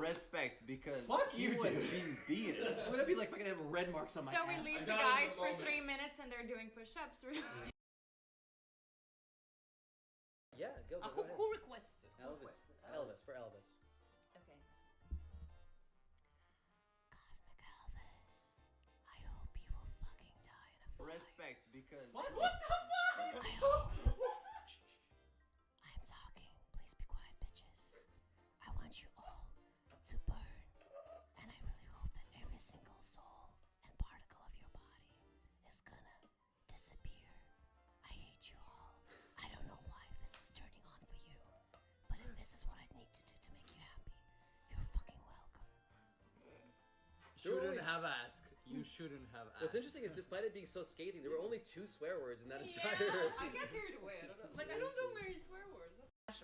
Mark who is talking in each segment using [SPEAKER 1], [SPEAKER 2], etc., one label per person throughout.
[SPEAKER 1] Respect, because
[SPEAKER 2] Fuck
[SPEAKER 1] he
[SPEAKER 2] you,
[SPEAKER 1] was
[SPEAKER 2] dude.
[SPEAKER 1] being beaten.
[SPEAKER 2] I'm gonna be like fucking have red marks on my
[SPEAKER 3] So
[SPEAKER 2] ass.
[SPEAKER 3] we leave
[SPEAKER 4] I
[SPEAKER 3] the
[SPEAKER 4] got it
[SPEAKER 3] guys
[SPEAKER 4] in the
[SPEAKER 3] for
[SPEAKER 4] moment.
[SPEAKER 3] 3 minutes and they're doing push-ups. Really?
[SPEAKER 2] Yeah, go
[SPEAKER 3] Who,
[SPEAKER 2] ahead.
[SPEAKER 3] who requests?
[SPEAKER 2] Elvis, for Elvis.
[SPEAKER 3] Okay. Cosmic Elvis, I hope you will fucking die in a fire.
[SPEAKER 1] Respect, because
[SPEAKER 4] What the fuck?
[SPEAKER 3] I'm talking. Please be quiet, bitches. I want you all to burn. And I really hope that every single soul and particle of your body is gonna disappear. I hate you all. I don't know why this is turning on for you. But if this is what I need to do to make you happy, you're fucking welcome.
[SPEAKER 5] Shouldn't have asked. You shouldn't have asked.
[SPEAKER 2] What's interesting is, despite it being so scathing, there were only 2 swear words in that entire.
[SPEAKER 3] I got carried away. I don't know. Like, I don't know where his swear words.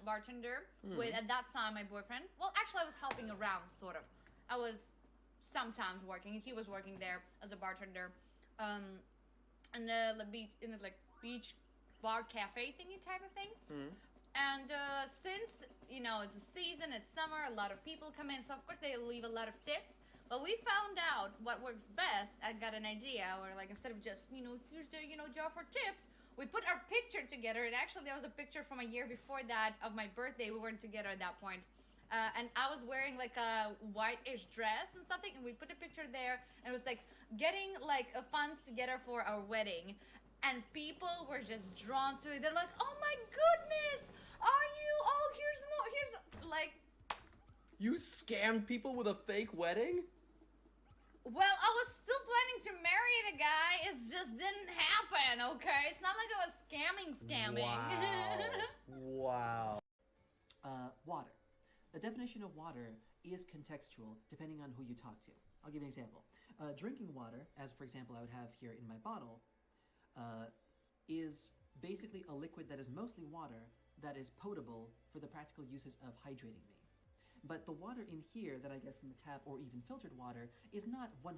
[SPEAKER 3] Bartender with, at that time, my boyfriend. Well, actually, I was helping around, sort of. I was sometimes working. He was working there as a bartender, in the beach bar cafe thingy type of thing. And since it's a season, it's summer, a lot of people come in, so of course they leave a lot of tips. But we found out what works best. I got an idea where, like, instead of just here's the jar for tips, we put our picture together. And actually, there was a picture from a year before that of my birthday. We weren't together at that point. And I was wearing like a white-ish dress and something, and we put a picture there, and it was like getting like funds together for our wedding, and people were just drawn to it. They're like, "Oh my goodness, are you? Oh, here's more. Here's like."
[SPEAKER 2] You scammed people with a fake wedding?
[SPEAKER 3] Well, I was still planning to marry the guy. It just didn't happen. Okay, it's not like I was scamming.
[SPEAKER 2] Wow.
[SPEAKER 6] Water. The definition of water is contextual depending on who you talk to. I'll give you an example. Drinking water, as for example I would have here in my bottle, is basically a liquid that is mostly water that is potable for the practical uses of hydrating me. But the water in here that I get from the tap or even filtered water is not 100%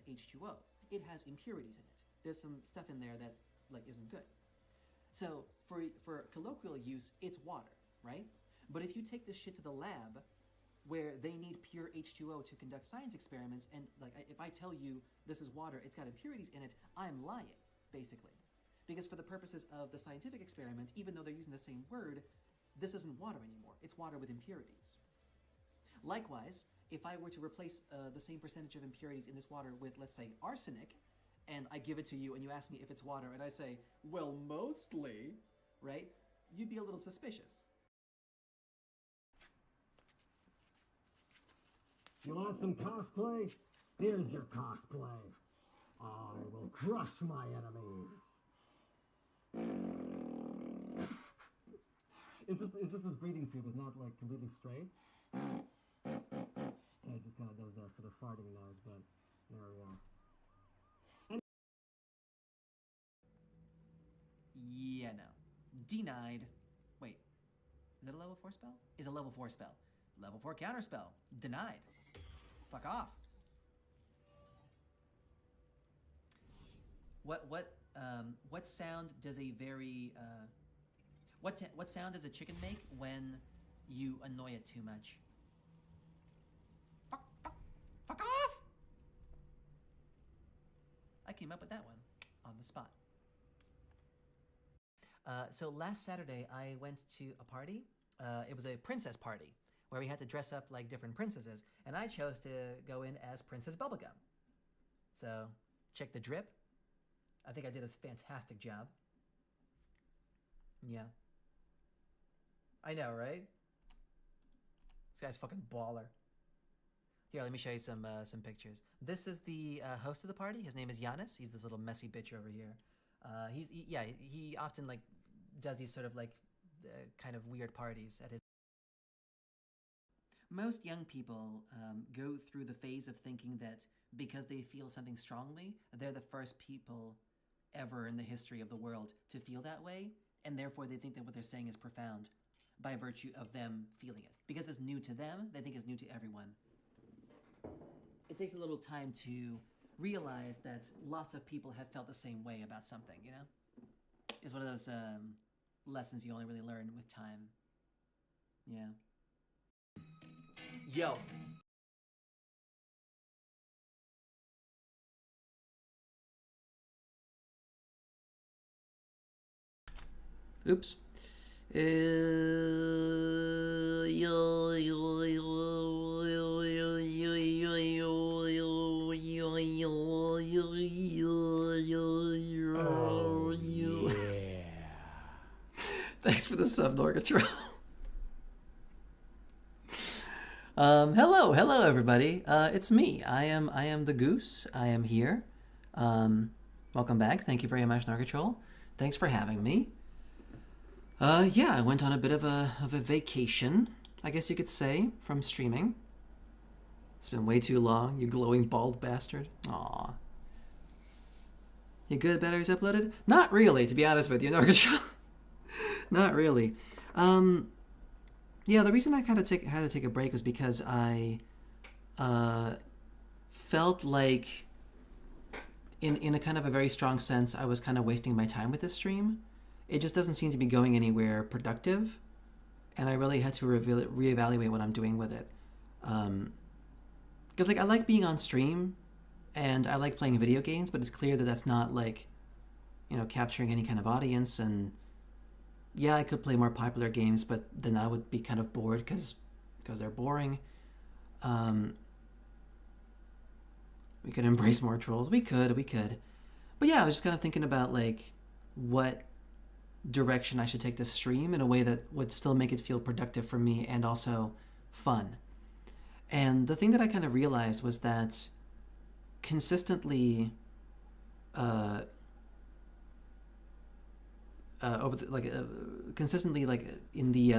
[SPEAKER 6] H2O. It has impurities in it. There's some stuff in there that isn't good. So for colloquial use, it's water, right? But if you take this shit to the lab where they need pure H2O to conduct science experiments, and if I tell you this is water, it's got impurities in it, I'm lying, basically. Because for the purposes of the scientific experiment, even though they're using the same word, this isn't water anymore. It's water with impurities. Likewise, if I were to replace the same percentage of impurities in this water with, let's say, arsenic, and I give it to you and you ask me if it's water, and I say, well, mostly, right? You'd be a little suspicious.
[SPEAKER 7] You want some cosplay? Here's your cosplay. I will crush my enemies. It's just this breathing tube is not like completely straight. So it just kind of does that sort of farting noise, but there we go.
[SPEAKER 6] Yeah, no. Denied. Wait. Is it a level 4 spell? Is a level 4 spell. Level 4 counterspell. Denied. Fuck off. What sound does a very what sound does a chicken make when you annoy it too much? Fuck off! I came up with that one on the spot. So last Saturday I went to a party. It was a princess party where we had to dress up like different princesses, and I chose to go in as Princess Bubblegum. So check the drip. I think I did a fantastic job. Yeah. I know, right? This guy's fucking baller. Here, let me show you some pictures. This is the host of the party. His name is Giannis. He's this little messy bitch over here. He often like does these sort of like kind of weird parties at his. Most young people go through the phase of thinking that because they feel something strongly, they're the first people ever in the history of the world to feel that way, and therefore they think that what they're saying is profound by virtue of them feeling it. Because it's new to them, they think it's new to everyone. It takes a little time to realize that lots of people have felt the same way about something, you know? It's one of those lessons you only really learn with time. Yeah.
[SPEAKER 2] Yo,
[SPEAKER 6] Oops. Thanks for the sub, Norgatron. Hello everybody. It's me. I am the Goose. I am here. Welcome back. Thank you very much, Nargatrol. Thanks for having me. Yeah, I went on a bit of a vacation, I guess you could say, from streaming. It's been way too long, you glowing bald bastard. Aw. You good batteries uploaded? Not really, to be honest with you, Nargatrol. Not really. Yeah, the reason I had to take a break was because I felt like, in a kind of a very strong sense, I was kind of wasting my time with this stream. It just doesn't seem to be going anywhere productive, and I really had to reevaluate what I'm doing with it. Because like I like being on stream, and I like playing video games, but it's clear that that's not like, you know, capturing any kind of audience. And yeah, I could play more popular games, but then I would be kind of bored because they're boring. We could embrace more trolls. We could. But yeah, I was just kind of thinking about like what direction I should take this stream in a way that would still make it feel productive for me and also fun. And the thing that I kind of realized was that consistently consistently like in the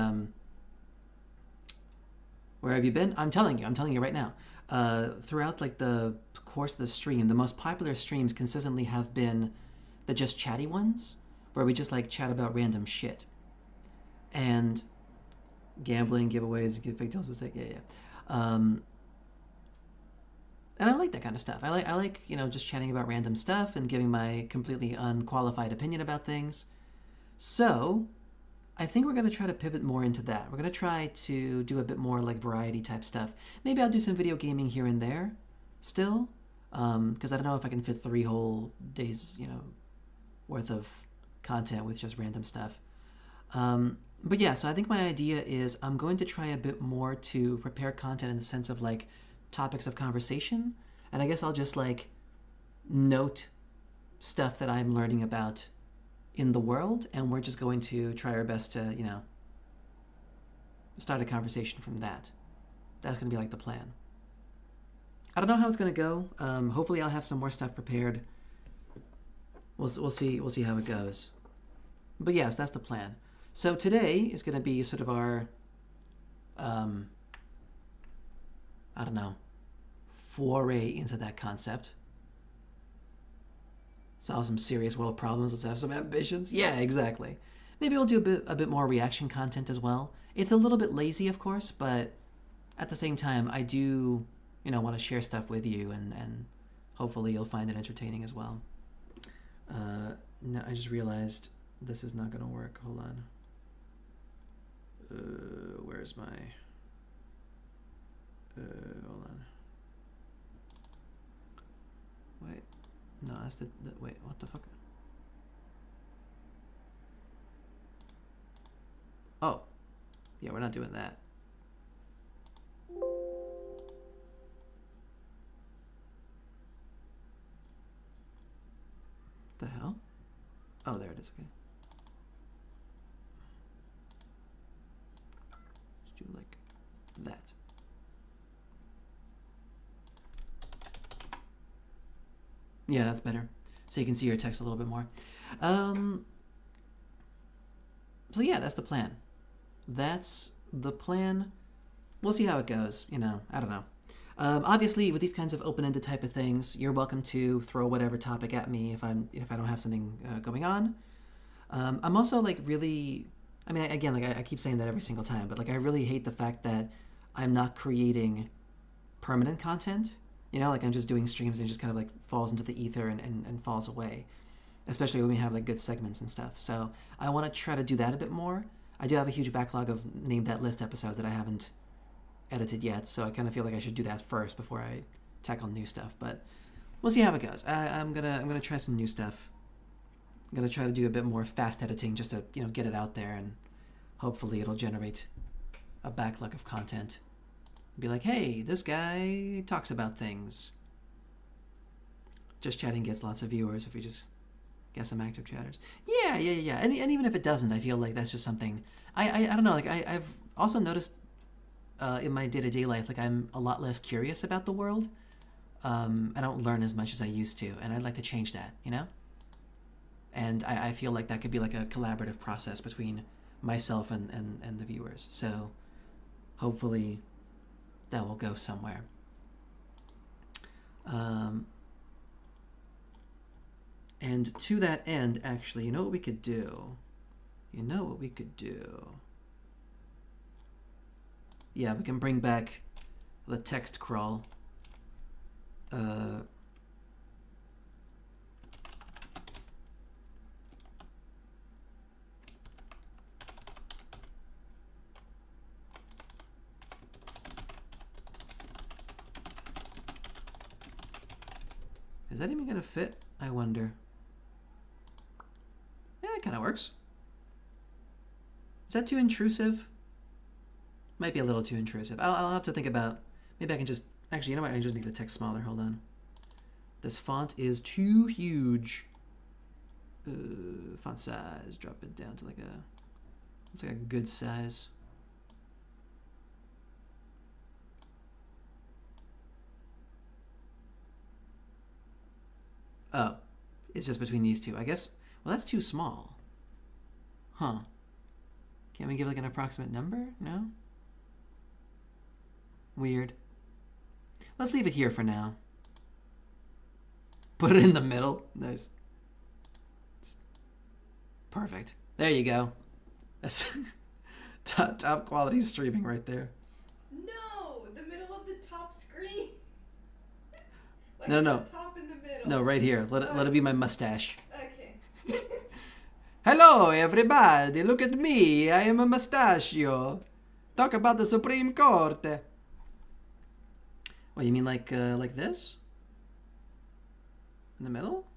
[SPEAKER 6] where have you been? I'm telling you right now. Throughout like the course of the stream, the most popular streams consistently have been the just chatty ones, where we just like chat about random shit. And gambling, giveaways, give fake deals, yeah. And I like that kind of stuff. I like, you know, just chatting about random stuff and giving my completely unqualified opinion about things. So I think we're going to try to pivot more into that. We're going to try to do a bit more like variety type stuff. Maybe I'll do some video gaming here and there still, because I don't know if I can fit 3 whole days, you know, worth of content with just random stuff. But yeah, so I think my idea is I'm going to try a bit more to prepare content in the sense of like topics of conversation. And I guess I'll just like note stuff that I'm learning about in the world, and we're just going to try our best to, you know, start a conversation from that. That's going to be like the plan. I don't know how it's going to go. Hopefully I'll have some more stuff prepared. We'll see how it goes. But yes, that's the plan. So today is going to be sort of our, I don't know, foray into that concept. Solve some serious world problems. Let's have some ambitions. Yeah, exactly. Maybe we'll do a bit more reaction content as well. It's a little bit lazy, of course, but at the same time, I do, you know, want to share stuff with you, and hopefully you'll find it entertaining as well. No, I just realized this is not going to work. Hold on. Where's my... hold on. Wait. No, that's the wait, what the fuck? Oh. Yeah, we're not doing that. The hell? Oh, there it is, okay. Let's do like that. Yeah, that's better. So you can see your text a little bit more. So yeah, that's the plan. That's the plan. We'll see how it goes, you know, I don't know. Obviously, with these kinds of open-ended type of things, you're welcome to throw whatever topic at me if I don't have something going on. I'm also like really, I mean, again, like I keep saying that every single time, but like I really hate the fact that I'm not creating permanent content. You know, like I'm just doing streams and it just kind of like falls into the ether and falls away, especially when we have like good segments and stuff. So I want to try to do that a bit more. I do have a huge backlog of Name That List episodes that I haven't edited yet, so I kind of feel like I should do that first before I tackle new stuff. But we'll see how it goes. I'm gonna try some new stuff I'm gonna try to do a bit more fast editing just to, get it out there, and hopefully it'll generate a backlog of content. Be like, hey, this guy talks about things. Just Chatting gets lots of viewers if we just get some active chatters. Yeah. And even if it doesn't, I feel like that's just something. I don't know. Like I've also noticed in my day-to-day life, like I'm a lot less curious about the world. I don't learn as much as I used to, and I'd like to change that. And I feel like that could be like a collaborative process between myself and the viewers. So hopefully that will go somewhere. And to that end, actually, you know what we could do? Yeah, we can bring back the text crawl. Is that even gonna fit? I wonder. Yeah, that kind of works. Is that too intrusive? Might be a little too intrusive. I'll have to think about. Maybe I can just. Actually, you know what? I can just make the text smaller. Hold on. This font is too huge. Font size. Drop it down to like a. It's like a good size. Oh, it's just between these two. I guess. Well, that's too small. Huh. Can't we give like an approximate number? No? Weird. Let's leave it here for now. Put it in the middle. Nice. Perfect. There you go. That's top quality streaming right there.
[SPEAKER 4] No, the middle of the top screen. Like
[SPEAKER 6] No.
[SPEAKER 4] The top in the middle.
[SPEAKER 6] No, right here. Let it be my mustache.
[SPEAKER 4] Okay.
[SPEAKER 6] Hello, everybody. Look at me. I am a mustachio. Talk about the Supreme Court. What, you mean like this? In the middle?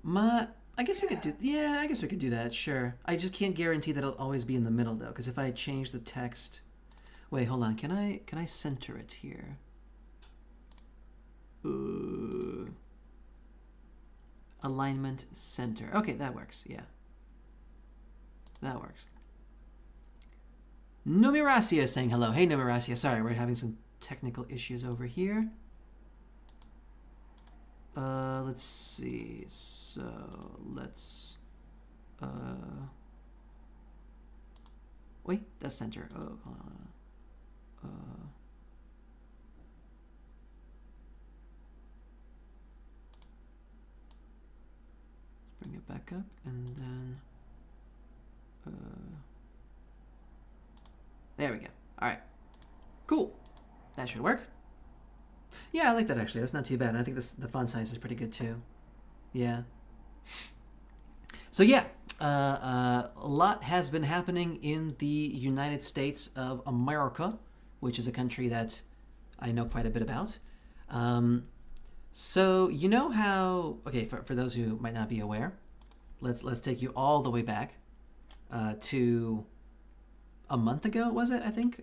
[SPEAKER 6] I guess we could do. Yeah, I guess we could do that. Sure. I just can't guarantee that it'll always be in the middle though, because if I change the text. Wait, hold on. Can I center it here? Alignment center. Okay, that works. Yeah. That works. Numiracia is saying hello. Hey, Numiracia. Sorry, we're having some technical issues over here. Let's see. So, let's... Wait, that's center. Oh, hold on. Let's bring it back up, and then... there we go. All right. Cool. That should work. Yeah, I like that actually. That's not too bad. I think the font size is pretty good too. Yeah. So yeah, a lot has been happening in the United States of America, which is a country that I know quite a bit about. So you know how? Okay, for those who might not be aware, let's take you all the way back to a month ago. Was it? I think.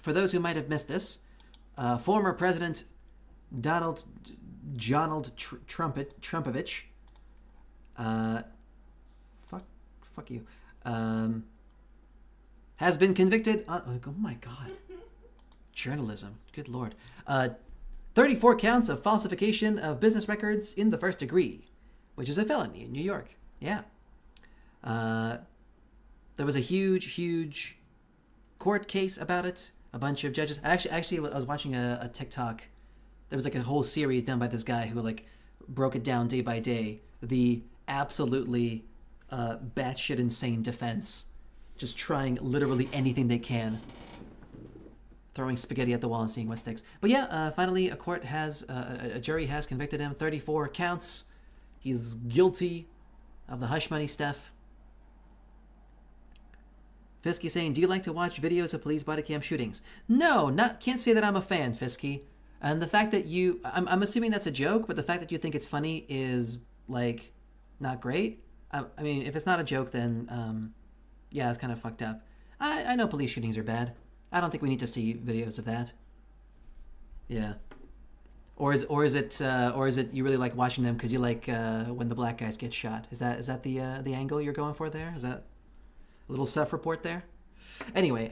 [SPEAKER 6] For those who might have missed this, former President Donald Trumpovich, fuck you, has been convicted on, oh my god, journalism, good lord, 34 counts of falsification of business records in the first degree, which is a felony in New York. Yeah. There was a huge court case about it. A bunch of judges. Actually, I was watching a TikTok. There was like a whole series done by this guy who like broke it down day by day. The absolutely batshit insane defense, just trying literally anything they can, throwing spaghetti at the wall and seeing what sticks. But yeah, finally a jury has convicted him. 34 counts. He's guilty of the hush money stuff. Fisky saying, do you like to watch videos of police body cam shootings? No, can't say that I'm a fan, Fisky. And the fact that I'm assuming that's a joke, but the fact that you think it's funny is, like, not great. I mean, if it's not a joke, then, yeah, it's kind of fucked up. I know police shootings are bad. I don't think we need to see videos of that. Yeah. Or is it you really like watching them because you like when the black guys get shot? Is that the angle you're going for there? Is that a little self-report there? Anyway,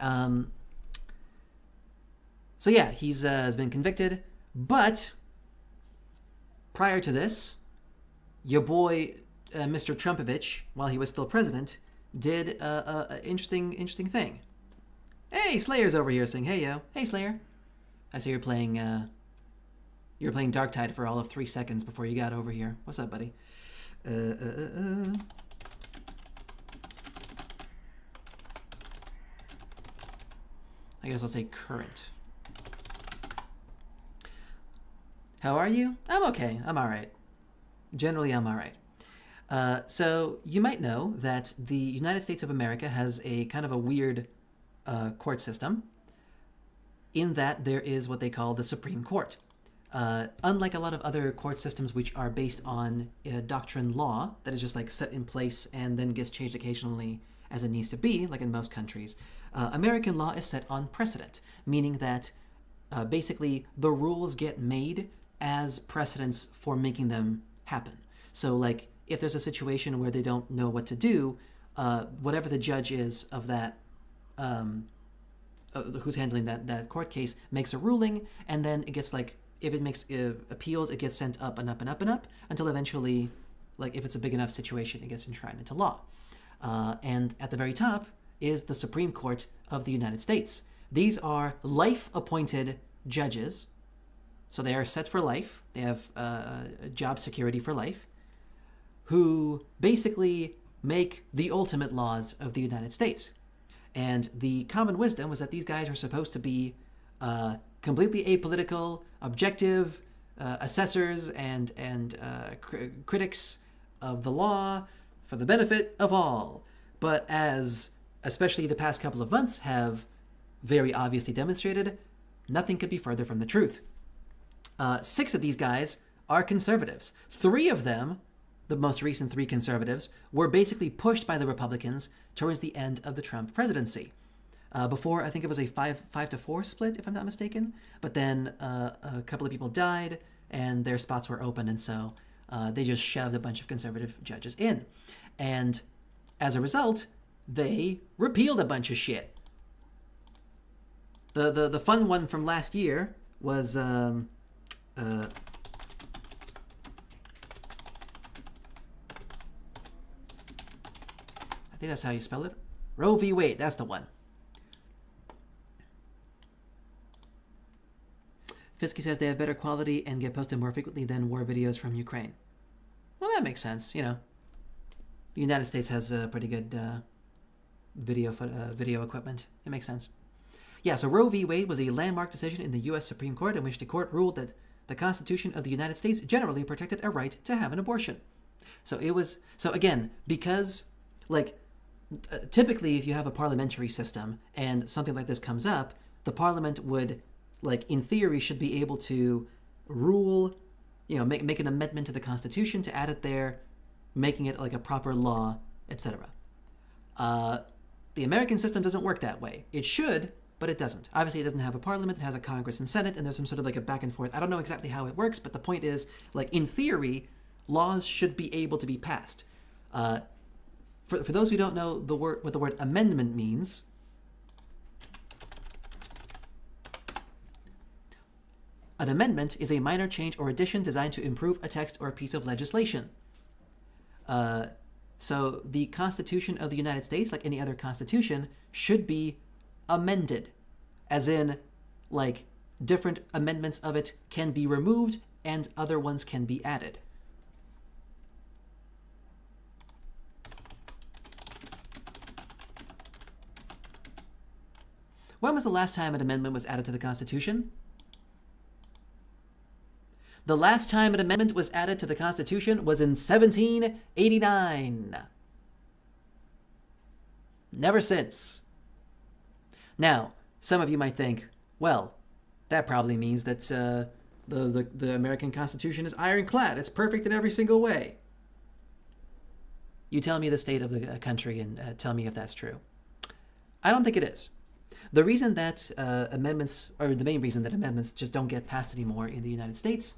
[SPEAKER 6] so yeah, he's has been convicted, but prior to this, your boy Mr. Trumpovich, while he was still president, did a interesting thing. Hey, Slayer's over here saying, "Hey yo, hey Slayer." I see you're playing Darktide for all of 3 seconds before you got over here. What's up, buddy? I guess I'll say current. How are you? I'm okay. I'm all right. Generally, I'm all right. So you might know that the United States of America has a kind of a weird court system in that there is what they call the Supreme Court. Unlike a lot of other court systems which are based on doctrine law that is just like set in place and then gets changed occasionally as it needs to be, like in most countries, American law is set on precedent, meaning that basically the rules get made as precedents for making them happen. So like if there's a situation where they don't know what to do, whatever the judge is of that who's handling that court case makes a ruling, and then it gets like, if it makes appeals, it gets sent up and up and up and up until eventually, like if it's a big enough situation, it gets enshrined into law. And at the very top is the Supreme Court of the United States. These are life-appointed judges, so they are set for life. They have job security for life, who basically make the ultimate laws of the United States. And the common wisdom was that these guys are supposed to be completely apolitical, objective assessors and critics of the law for the benefit of all. But as especially the past couple of months have very obviously demonstrated, nothing could be further from the truth. 6 of these guys are conservatives. 3 of them, the most recent 3 conservatives, were basically pushed by the Republicans towards the end of the Trump presidency. Before, I think it was a 5-4 split, if I'm not mistaken. But then a couple of people died, and their spots were open, and so they just shoved a bunch of conservative judges in. And as a result, they repealed a bunch of shit. The fun one from last year was I think that's how you spell it. Roe v. Wade, that's the one. Fisky says they have better quality and get posted more frequently than war videos from Ukraine. Well, that makes sense, you know. The United States has pretty good video equipment. It makes sense. Yeah, so Roe v. Wade was a landmark decision in the U.S. Supreme Court in which the court ruled that the Constitution of the United States generally protected a right to have an abortion. So it was, so again, because, like, typically if you have a parliamentary system and something like this comes up, the parliament would, like, in theory, should be able to rule, you know, make an amendment to the Constitution to add it there, making it like a proper law, etc. The American system doesn't work that way. It should, but it doesn't. Obviously, it doesn't have a parliament, it has a Congress and Senate, and there's some sort of like a back and forth. I don't know exactly how it works, but the point is, like, in theory, laws should be able to be passed. For those who don't know what the word amendment means, an amendment is a minor change or addition designed to improve a text or a piece of legislation. So the Constitution of the United States, like any other constitution, should be amended. As in, like, different amendments of it can be removed and other ones can be added. When was the last time an amendment was added to the Constitution? The last time an amendment was added to the Constitution was in 1789. Never since. Now, some of you might think, well, that probably means that the American Constitution is ironclad. It's perfect in every single way. You tell me the state of the country and tell me if that's true. I don't think it is. The reason that amendments, or the main reason that amendments just don't get passed anymore in the United States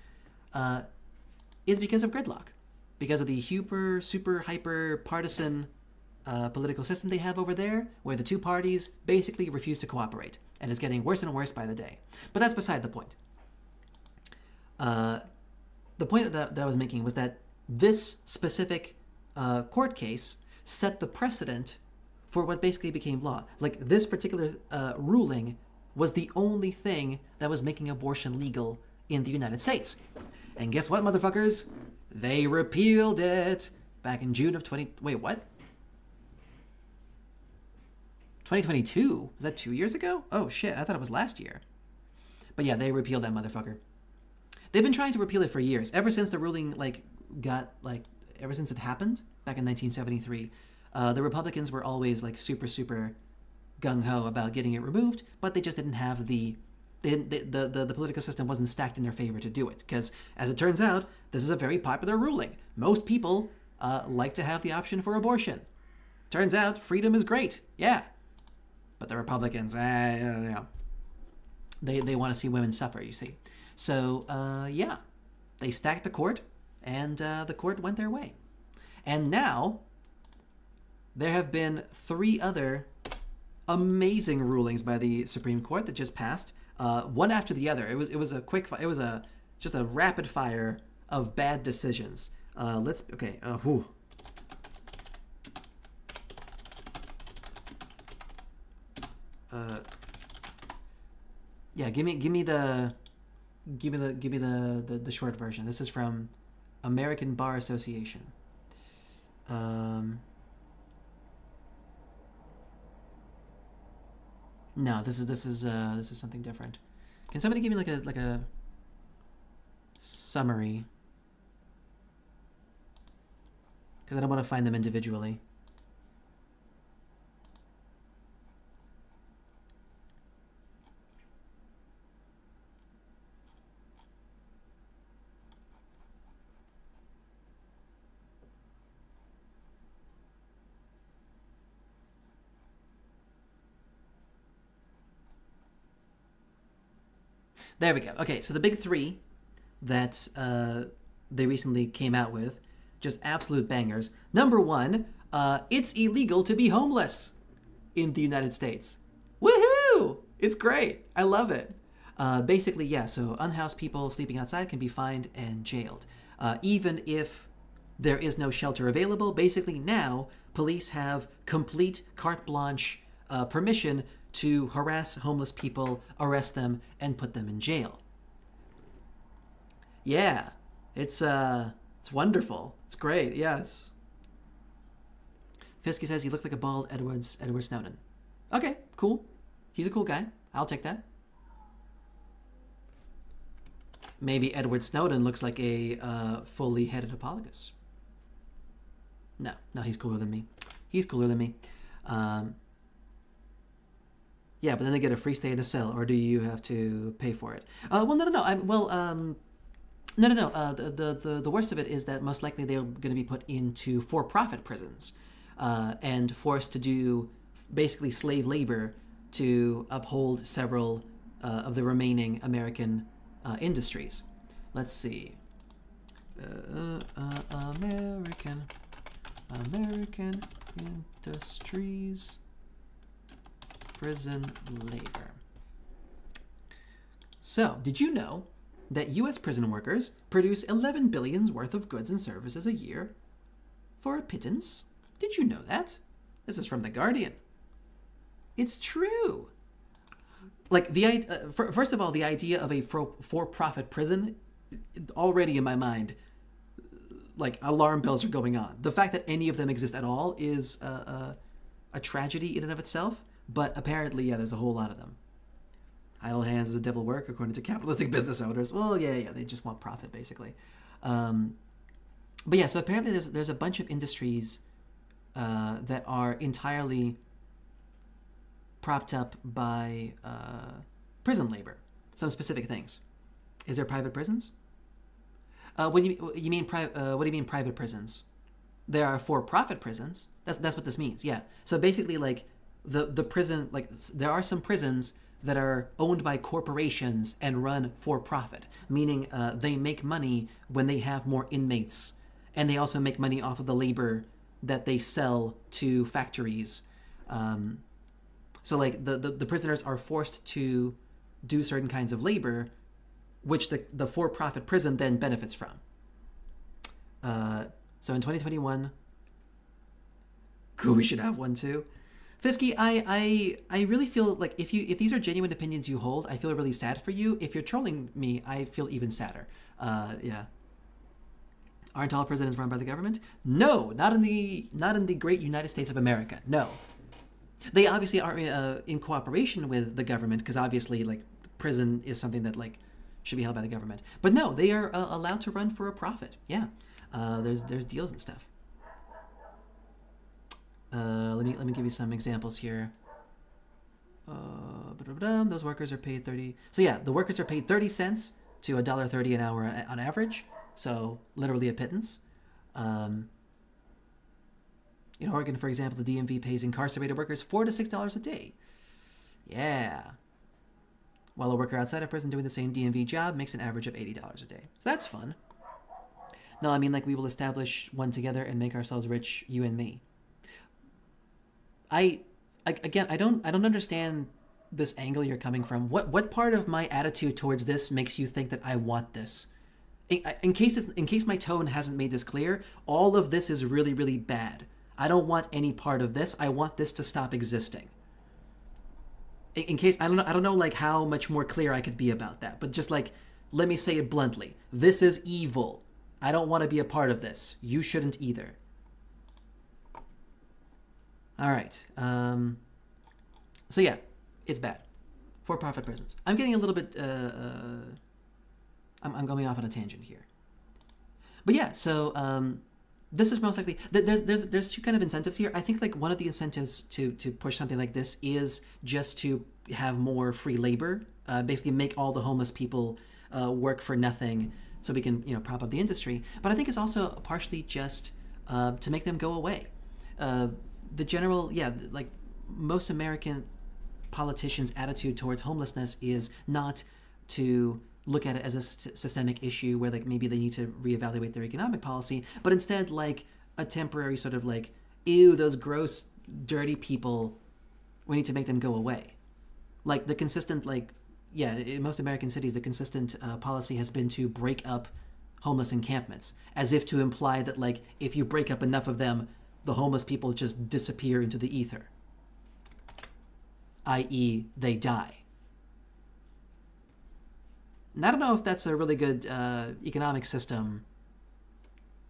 [SPEAKER 6] is because of gridlock. Because of the super, hyper partisan political system they have over there, where the two parties basically refuse to cooperate. And it's getting worse and worse by the day. But that's beside the point. The point that I was making was that this specific court case set the precedent for what basically became law. Like, this particular ruling was the only thing that was making abortion legal in the United States. And guess what, motherfuckers? They repealed it back in June of 2022? Was that 2 years ago? Oh shit, I thought it was last year. But yeah, they repealed that motherfucker. They've been trying to repeal it for years. Ever since the ruling, ever since it happened back in 1973, the Republicans were always super gung-ho about getting it removed, but they just didn't have the political system wasn't stacked in their favor to do it. Because, as it turns out, this is a very popular ruling. Most people like to have the option for abortion. Turns out, freedom is great. Yeah. But the Republicans, they want to see women suffer, you see. So, yeah. They stacked the court, and the court went their way. And now, there have been 3 other amazing rulings by the Supreme Court that just passed, one after the other. It was just a rapid fire of bad decisions. Give me the short version. This is from American Bar Association. No, this is something different. Can somebody give me like a summary? Because I don't want to find them individually. There we go. Okay, so the big 3 that they recently came out with, just absolute bangers. Number 1, it's illegal to be homeless in the United States. Woohoo! It's great. I love it. Basically, yeah, so unhoused people sleeping outside can be fined and jailed. Even if there is no shelter available, basically now police have complete carte blanche permission to harass homeless people, arrest them, and put them in jail. Yeah, it's wonderful. It's great. Yeah, it's. Fisky says he looked like a bald Edward Snowden. Okay, cool. He's a cool guy. I'll take that. Maybe Edward Snowden looks like a fully headed Hippolygus. No, he's cooler than me. He's cooler than me. Yeah, but then they get a free stay in a cell, or do you have to pay for it? No. The worst of it is that most likely they're going to be put into for-profit prisons and forced to do basically slave labor to uphold several of the remaining American industries. Let's see. American industries. Prison labor. So, did you know that U.S. prison workers produce $11 billion worth of goods and services a year for a pittance? Did you know that? This is from The Guardian. It's true. Like, first of all, the idea of a for-profit prison, already in my mind, like, alarm bells are going on. The fact that any of them exist at all is a tragedy in and of itself. But apparently, yeah, there's a whole lot of them. Idle hands is a devil work, according to capitalistic business owners. Well, yeah, they just want profit, basically. But yeah, so apparently there's a bunch of industries that are entirely propped up by prison labor, some specific things. Is there private prisons? What do you mean private prisons? There are for-profit prisons. That's what this means. Yeah. So basically, like the prison, like there are some prisons that are owned by corporations and run for profit, meaning they make money when they have more inmates, and they also make money off of the labor that they sell to factories. So like the prisoners are forced to do certain kinds of labor, which the for-profit prison then benefits from. So in 2021, cool, we should have one too. Fisky, I really feel like if these are genuine opinions you hold, I feel really sad for you. If you're trolling me, I feel even sadder. Yeah. Aren't all prisons run by the government? No, not in the great United States of America. No. They obviously are in cooperation with the government, because obviously like prison is something that like should be held by the government. But no, they are allowed to run for a profit. Yeah. There's deals and stuff. Let me give you some examples here. Those workers are paid 30. So yeah, the workers are paid 30 cents to $1.30 an hour on average. So literally a pittance. In Oregon, for example, the DMV pays incarcerated workers $4 to $6 a day. Yeah. While a worker outside of prison doing the same DMV job makes an average of $80 a day. So that's fun. No, I mean like we will establish one together and make ourselves rich, you and me. I don't understand this angle you're coming from. What part of my attitude towards this makes you think that I want this? In case my tone hasn't made this clear, all of this is really, really bad. I don't want any part of this. I want this to stop existing. In case I don't know like how much more clear I could be about that, but just like let me say it bluntly. This is evil. I don't want to be a part of this. You shouldn't either. All right. So yeah, it's bad. For-profit prisons. I'm getting a little bit. I'm going off on a tangent here. But yeah, so this is most likely. There's two kind of incentives here. I think like one of the incentives to push something like this is just to have more free labor. Basically, make all the homeless people work for nothing, so we can prop up the industry. But I think it's also partially just to make them go away. The general, like most American politicians' attitude towards homelessness is not to look at it as a systemic issue where like maybe they need to reevaluate their economic policy, but instead like a temporary sort of like, ew, those gross, dirty people, we need to make them go away. Like the consistent in most American cities, the consistent policy has been to break up homeless encampments, as if to imply that like if you break up enough of them, the homeless people just disappear into the ether, i.e. they die. And I don't know if that's a really good economic system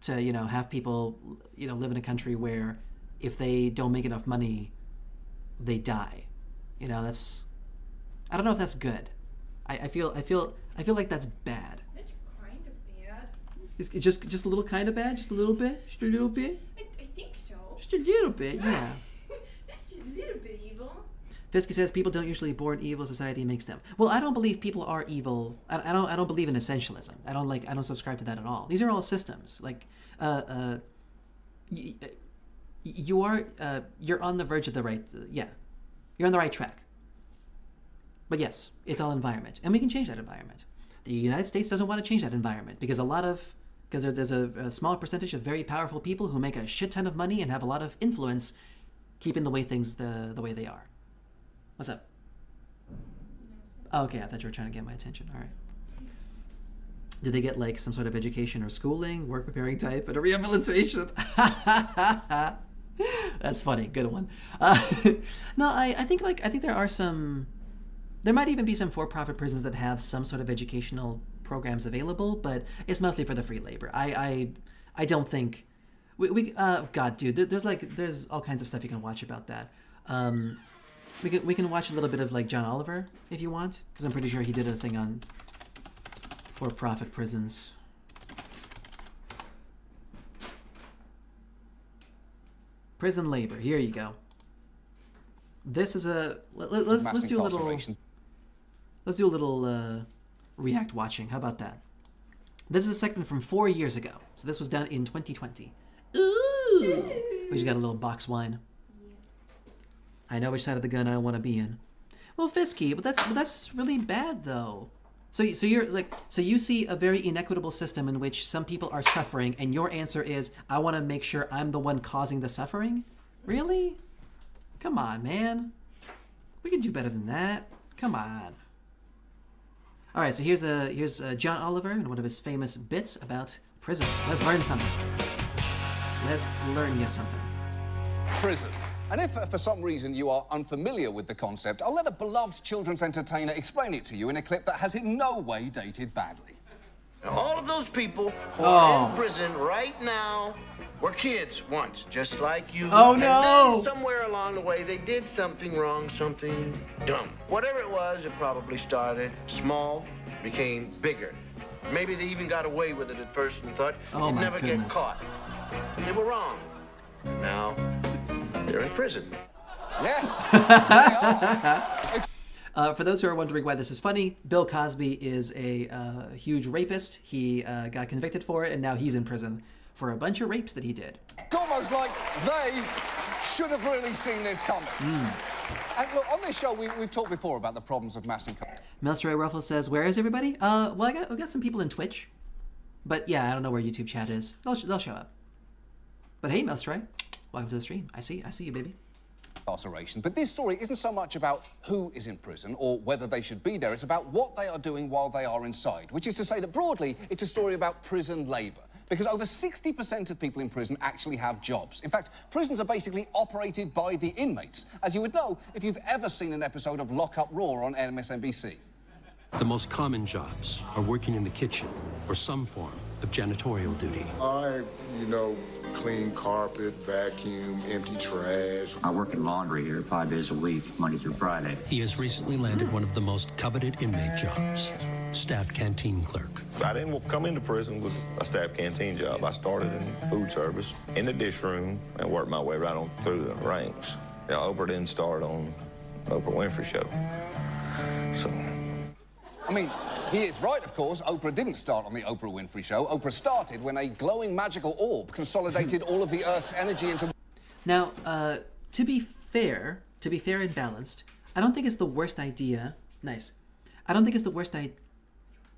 [SPEAKER 6] to have people live in a country where if they don't make enough money, they die. That's, I don't know if that's good. I feel like that's bad.
[SPEAKER 4] It's kind of bad.
[SPEAKER 6] It's just a little kind of bad, just a little bit, just a little bit.
[SPEAKER 4] I think so.
[SPEAKER 6] Just a little bit, yeah.
[SPEAKER 4] That's a little bit evil.
[SPEAKER 6] Fisky says people don't usually born evil, society makes them. Well, I don't believe people are evil. I don't believe in essentialism. I don't subscribe to that at all. These are all systems. Like you're on the verge of the right, you're on the right track. But yes, it's all environment, and we can change that environment. The United States doesn't want to change that environment because there's a small percentage of very powerful people who make a shit ton of money and have a lot of influence, keeping the way things the way they are. What's up? Oh, okay, I thought you were trying to get my attention. All right. Did they get like some sort of education or schooling, work preparing type, and a rehabilitation? That's funny. Good one. No, I think there are some. There might even be some for-profit prisons that have some sort of educational programs available, but it's mostly for the free labor. I don't think we God, dude, there's all kinds of stuff you can watch about that. We can watch a little bit of like John Oliver if you want, because I'm pretty sure he did a thing on for-profit prisons. Prison labor. Here you go. This is a let's do a little react watching. How about that? This is a segment from 4 years ago. So this was done in 2020. Ooh! We just got a little box wine. I know which side of the gun I want to be in. Well, Fisky, but that's really bad though. So you see a very inequitable system in which some people are suffering, and your answer is, I want to make sure I'm the one causing the suffering? Really? Come on, man. We can do better than that. Come on. All right, so here's John Oliver and one of his famous bits about prisons. Let's learn something. Let's learn you something.
[SPEAKER 8] Prison. And if, for some reason, you are unfamiliar with the concept, I'll let a beloved children's entertainer explain it to you in a clip that has in no way dated badly.
[SPEAKER 9] Now, all of those people who are in prison right now were kids once, just like you.
[SPEAKER 6] Oh,
[SPEAKER 9] and
[SPEAKER 6] no!
[SPEAKER 9] then somewhere along the way, they did something wrong, something dumb. Whatever it was, it probably started small, became bigger. Maybe they even got away with it at first and thought they'd never get caught. But they were wrong. Now, they're in prison.
[SPEAKER 8] Yes.
[SPEAKER 6] For those who are wondering why this is funny, Bill Cosby is a huge rapist. He got convicted for it, and now he's in prison for a bunch of rapes that he did.
[SPEAKER 8] It's almost like they should have really seen this coming. And look, on this show, we've talked before about the problems of mass incarceration.
[SPEAKER 6] Melstory Ruffle says, where is everybody? Well, we got some people in Twitch. But yeah, I don't know where YouTube chat is. They'll show up. But hey, Melstory, welcome to the stream. I see you, baby.
[SPEAKER 8] Incarceration. But this story isn't so much about who is in prison or whether they should be there. It's about what they are doing while they are inside, which is to say that broadly, it's a story about prison labor. Because over 60% of people in prison actually have jobs. In fact, prisons are basically operated by the inmates, as you would know if you've ever seen an episode of Lock Up Raw on MSNBC.
[SPEAKER 10] The most common jobs are working in the kitchen or some form of janitorial duty.
[SPEAKER 11] Clean carpet, vacuum, empty trash.
[SPEAKER 12] I work in laundry here 5 days a week, Monday through Friday.
[SPEAKER 10] He has recently landed one of the most coveted inmate jobs, staff canteen clerk.
[SPEAKER 11] I didn't come into prison with a staff canteen job. I started in food service, in the dish room, and worked my way right on through the ranks. Oprah didn't start on Oprah Winfrey Show. So...
[SPEAKER 8] I mean, he is right, of course. Oprah didn't start on the Oprah Winfrey Show. Oprah started when a glowing magical orb consolidated all of the Earth's energy into...
[SPEAKER 6] Now, to be fair and balanced, I don't think it's the worst idea. Nice. I don't think it's the worst idea.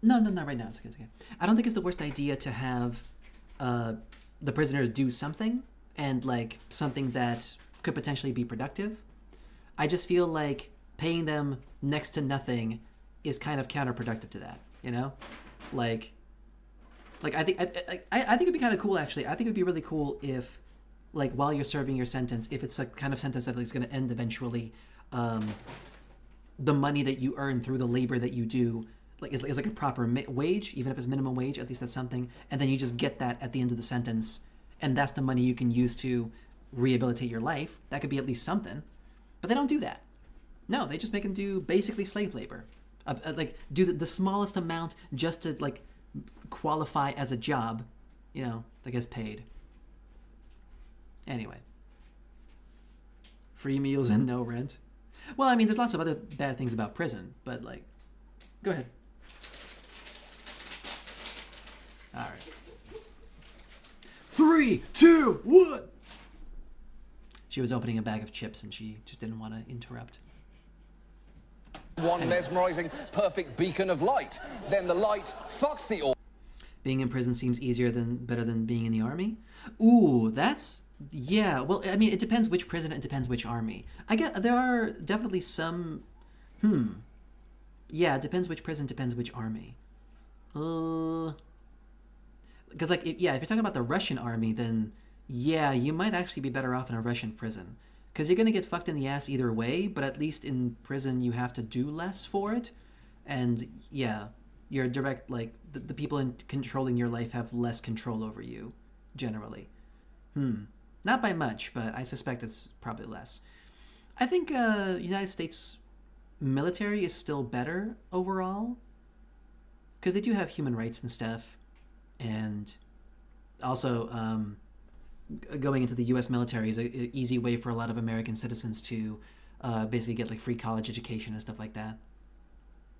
[SPEAKER 6] No, not right now. It's okay. I don't think it's the worst idea to have the prisoners do something, and like something that could potentially be productive. I just feel like paying them next to nothing is kind of counterproductive to that, you know? Like I think it'd be kind of cool, actually. I think it'd be really cool if, like, while you're serving your sentence, if it's a kind of sentence that is going to end eventually, the money that you earn through the labor that you do, like, is like a proper wage, even if it's minimum wage, at least that's something, and then you just get that at the end of the sentence, and that's the money you can use to rehabilitate your life. That could be at least something. But they don't do that. No, they just make them do basically slave labor. Like, do the smallest amount just to, like, qualify as a job, you know, that gets paid. Anyway. Free meals and no rent. Well, I mean, there's lots of other bad things about prison, but, like, go ahead. All right. 3, 2, 1! She was opening a bag of chips and she just didn't want to interrupt.
[SPEAKER 8] One mesmerizing, perfect beacon of light. Then the light fucked the orb.
[SPEAKER 6] Being in prison seems better than being in the army. Ooh, that's... Yeah, well, I mean, it depends which prison, it depends which army. I get, there are definitely some... Yeah, it depends which prison, depends which army. Because, like, if you're talking about the Russian army, then, yeah, you might actually be better off in a Russian prison. Because you're going to get fucked in the ass either way, but at least in prison you have to do less for it. And, yeah, your direct, like, the people controlling your life have less control over you, generally. Not by much, but I suspect it's probably less. I think United States military is still better overall. Because they do have human rights and stuff. And also... going into the U.S. military is an easy way for a lot of American citizens to basically get like free college education and stuff like that.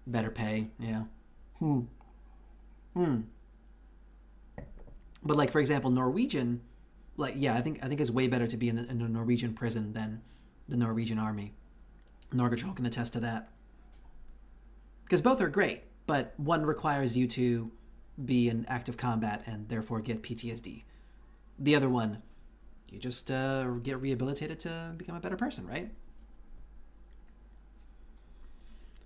[SPEAKER 6] Better pay, yeah. But like, for example, Norwegian, like, yeah, I think it's way better to be in a Norwegian prison than the Norwegian army. Norgajol can attest to that. Because both are great, but one requires you to be in active combat and therefore get PTSD. The other one, you just get rehabilitated to become a better person, right?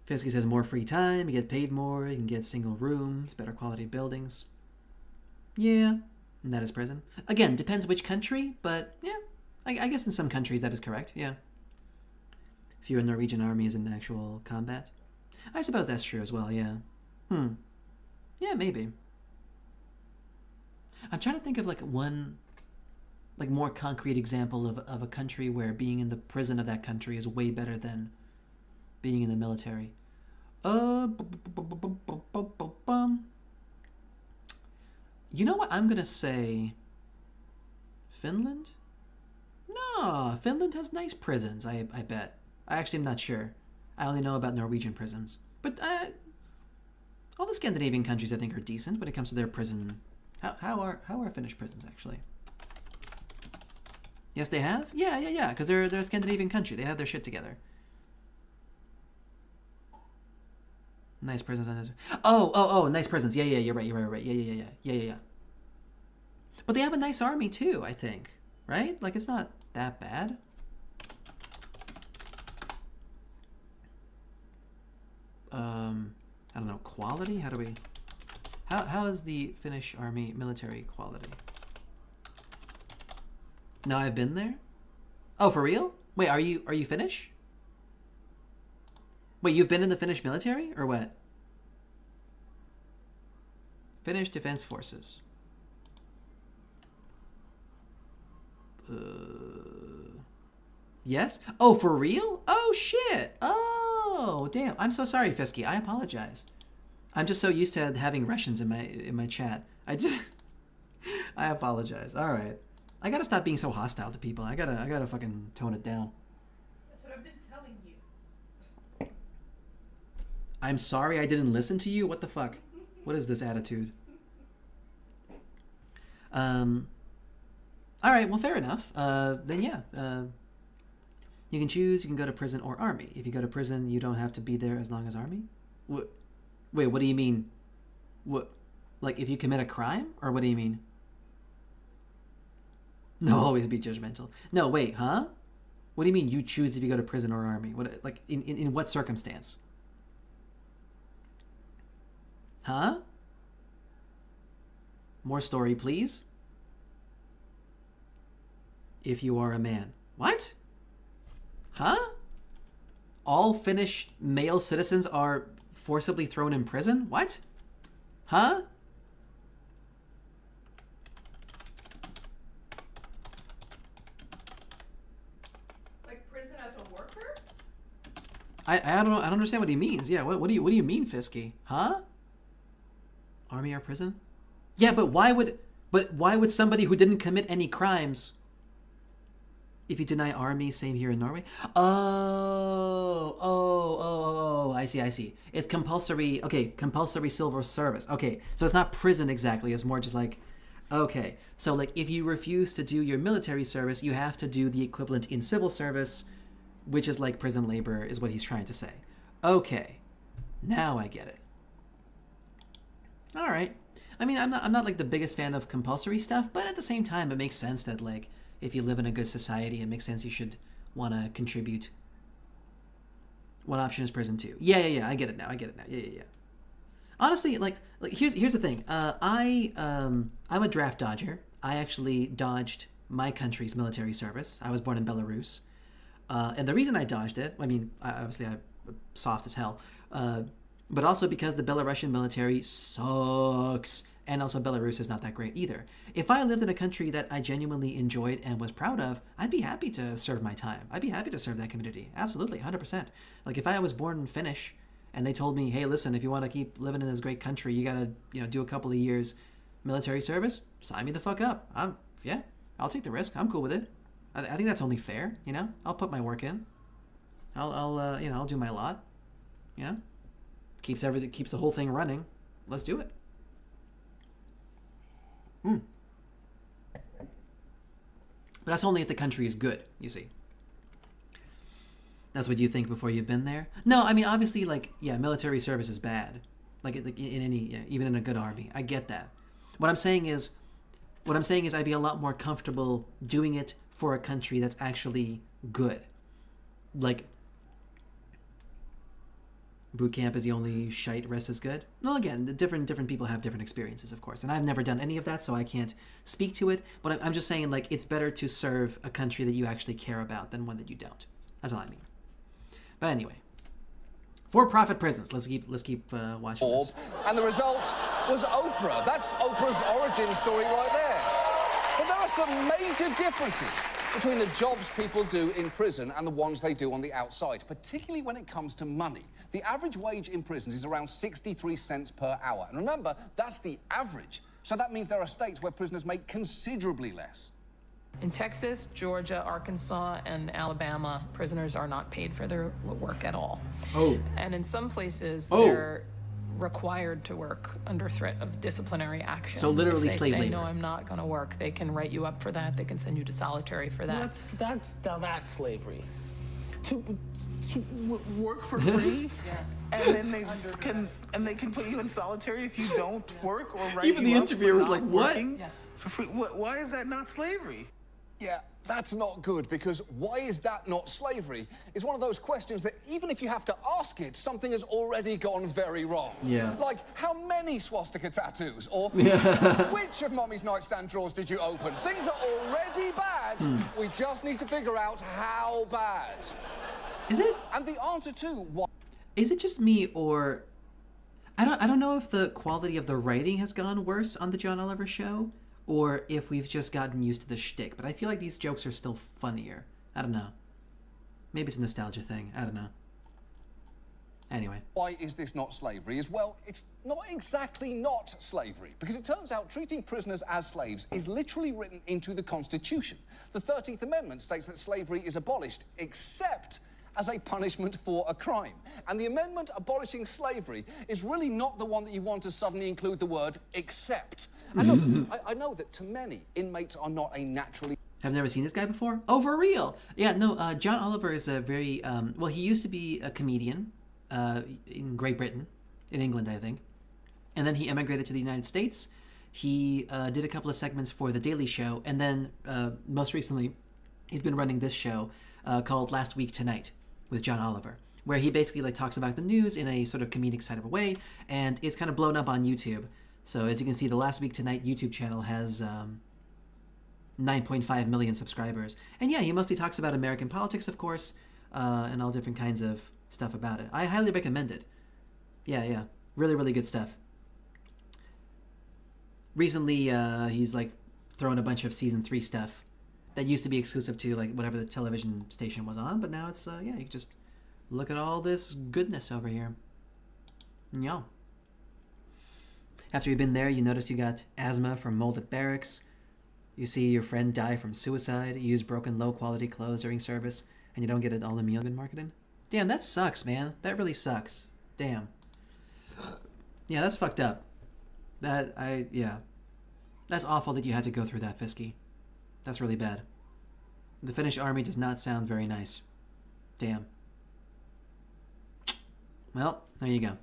[SPEAKER 6] Fisky says more free time, you get paid more, you can get single rooms, better quality buildings. Yeah, and that is prison. Again, depends which country, but yeah, I guess in some countries that is correct, yeah. Fewer Norwegian armies in actual combat. I suppose that's true as well, yeah. Yeah, maybe. I'm trying to think of like one like more concrete example of a country where being in the prison of that country is way better than being in the military. You know what? I'm gonna say Finland? No, Finland has nice prisons, I bet. I actually am not sure. I only know about Norwegian prisons. But all the Scandinavian countries I think are decent when it comes to their prison. How are Finnish prisons actually? Yes, they have? Yeah, because they're a Scandinavian country. They have their shit together. Nice prisons. Oh, nice prisons. Yeah, you're right. Yeah. But they have a nice army too, I think. Right? Like, it's not that bad. I don't know, quality? How is the Finnish army military quality? No, I've been there? Oh, for real? Wait, are you Finnish? Wait, you've been in the Finnish military or what? Finnish Defense Forces. Yes? Oh, for real? Oh, shit. Oh, damn. I'm so sorry, Fisky. I apologize. I'm just so used to having Russians in my chat. I apologize. All right. I gotta stop being so hostile to people. I gotta fucking tone it down.
[SPEAKER 4] That's what I've been telling you.
[SPEAKER 6] I'm sorry I didn't listen to you? What the fuck? What is this attitude? All right, well, fair enough. Then yeah, you can choose. You can go to prison or army. If you go to prison, you don't have to be there as long as army. What? Wait, what do you mean? What? Like if you commit a crime, or what do you mean? No, always be judgmental. No, wait, huh? What do you mean you choose if you go to prison or army? What, like in what circumstance? Huh? More story, please. If you are a man. What? Huh? All Finnish male citizens are forcibly thrown in prison? What? Huh?
[SPEAKER 4] Like prison as a worker?
[SPEAKER 6] I don't know. I don't understand what he means. Yeah, what do you mean, Fisky? Huh? Army or prison? Yeah, but why would somebody who didn't commit any crimes? If you deny army, same here in Norway. Oh, I see. It's compulsory. Okay, compulsory civil service. Okay, so it's not prison exactly. It's more just like, okay, so like if you refuse to do your military service, you have to do the equivalent in civil service, which is like prison labor, is what he's trying to say. Okay, now I get it. All right. I mean, I'm not like the biggest fan of compulsory stuff, but at the same time, it makes sense that like if you live in a good society, it makes sense you should want to contribute. One option is prison too. Yeah. I get it now. Yeah. Honestly, like here's the thing. I'm a draft dodger. I actually dodged my country's military service. I was born in Belarus, and the reason I dodged it, I mean, obviously I'm soft as hell. But also because the Belarusian military sucks, and also Belarus is not that great either. If I lived in a country that I genuinely enjoyed and was proud of, I'd be happy to serve my time. I'd be happy to serve that community. Absolutely, 100%. Like if I was born Finnish, and they told me, hey, listen, if you want to keep living in this great country, you gotta, do a couple of years military service. Sign me the fuck up. I'll take the risk. I'm cool with it. I think that's only fair. I'll put my work in. I'll do my lot. Keeps the whole thing running. let's do it. But that's only if the country is good, you see. That's what you think before you've been there? No, I mean, obviously, like, yeah, military service is bad. Like in any, yeah, even in a good army. I get that. What I'm saying is I'd be a lot more comfortable doing it for a country that's actually good. Like, boot camp is the only shite, rest is good. Well, again, the different people have different experiences, of course, and I've never done any of that, so I can't speak to it. But I'm just saying, like, it's better to serve a country that you actually care about than one that you don't. That's all I mean. But anyway, for-profit prisons. Let's keep watching this.
[SPEAKER 8] And the result was Oprah. That's Oprah's origin story right there. But there are some major differences between the jobs people do in prison and the ones they do on the outside, particularly when it comes to money. The average wage in prisons is around 63 cents per hour. And remember, that's the average. So that means there are states where prisoners make considerably less.
[SPEAKER 13] In Texas, Georgia, Arkansas, and Alabama, prisoners are not paid for their work at all.
[SPEAKER 6] Oh.
[SPEAKER 13] And in some places, they're required to work under threat of disciplinary action.
[SPEAKER 6] So literally
[SPEAKER 13] if they
[SPEAKER 6] slave
[SPEAKER 13] say,
[SPEAKER 6] labor.
[SPEAKER 13] no, I'm not going to work, they can write you up for that. They can send you to solitary for that.
[SPEAKER 14] That's slavery. To work for free, and then they can put you in solitary if you don't work or write
[SPEAKER 6] Even
[SPEAKER 14] you
[SPEAKER 6] the
[SPEAKER 14] up
[SPEAKER 6] interviewer
[SPEAKER 14] for
[SPEAKER 6] was
[SPEAKER 14] not
[SPEAKER 6] like, "What?"
[SPEAKER 14] working For free. Why is that not slavery?
[SPEAKER 8] Yeah, that's not good, because why is that not slavery is one of those questions that even if you have to ask it, something has already gone very wrong.
[SPEAKER 6] Yeah.
[SPEAKER 8] Like, how many swastika tattoos? Or which of Mommy's nightstand drawers did you open? Things are already bad. We just need to figure out how bad.
[SPEAKER 6] Is it?
[SPEAKER 8] And the answer to why...
[SPEAKER 6] Is it just me, or... I don't know if the quality of the writing has gone worse on the John Oliver show, or if we've just gotten used to the shtick, but I feel like these jokes are still funnier. I don't know. Maybe it's a nostalgia thing. I don't know. Anyway.
[SPEAKER 8] Why is this not slavery? Well, it's not exactly not slavery, because it turns out treating prisoners as slaves is literally written into the Constitution. The 13th Amendment states that slavery is abolished, except as a punishment for a crime. And the amendment abolishing slavery is really not the one that you want to suddenly include the word except. And look, I know that to many, inmates are not a naturally...
[SPEAKER 6] Have never seen this guy before? Oh, for real? Yeah, no, John Oliver is a very, well, he used to be a comedian in Great Britain, in England, I think. And then he emigrated to the United States. He did a couple of segments for The Daily Show, and then most recently, he's been running this show called Last Week Tonight with John Oliver, where he basically like talks about the news in a sort of comedic side of a way, and it's kind of blown up on YouTube. So as you can see, the Last Week Tonight YouTube channel has 9.5 million subscribers. And yeah, he mostly talks about American politics, of course, and all different kinds of stuff about it. I highly recommend it. Yeah. Really, really good stuff. Recently, he's like thrown a bunch of season 3 stuff that used to be exclusive to like whatever the television station was on, but now it's, yeah, you can just look at all this goodness over here. Yeah. After you've been there, you notice you got asthma from mold at barracks. You see your friend die from suicide. You use broken low-quality clothes during service, and you don't get it all the meal been marketed. Damn, that sucks, man. That really sucks. Damn. Yeah, that's fucked up. Yeah. That's awful that you had to go through that, Fisky. That's really bad. The Finnish army does not sound very nice. Damn. Well, there you go.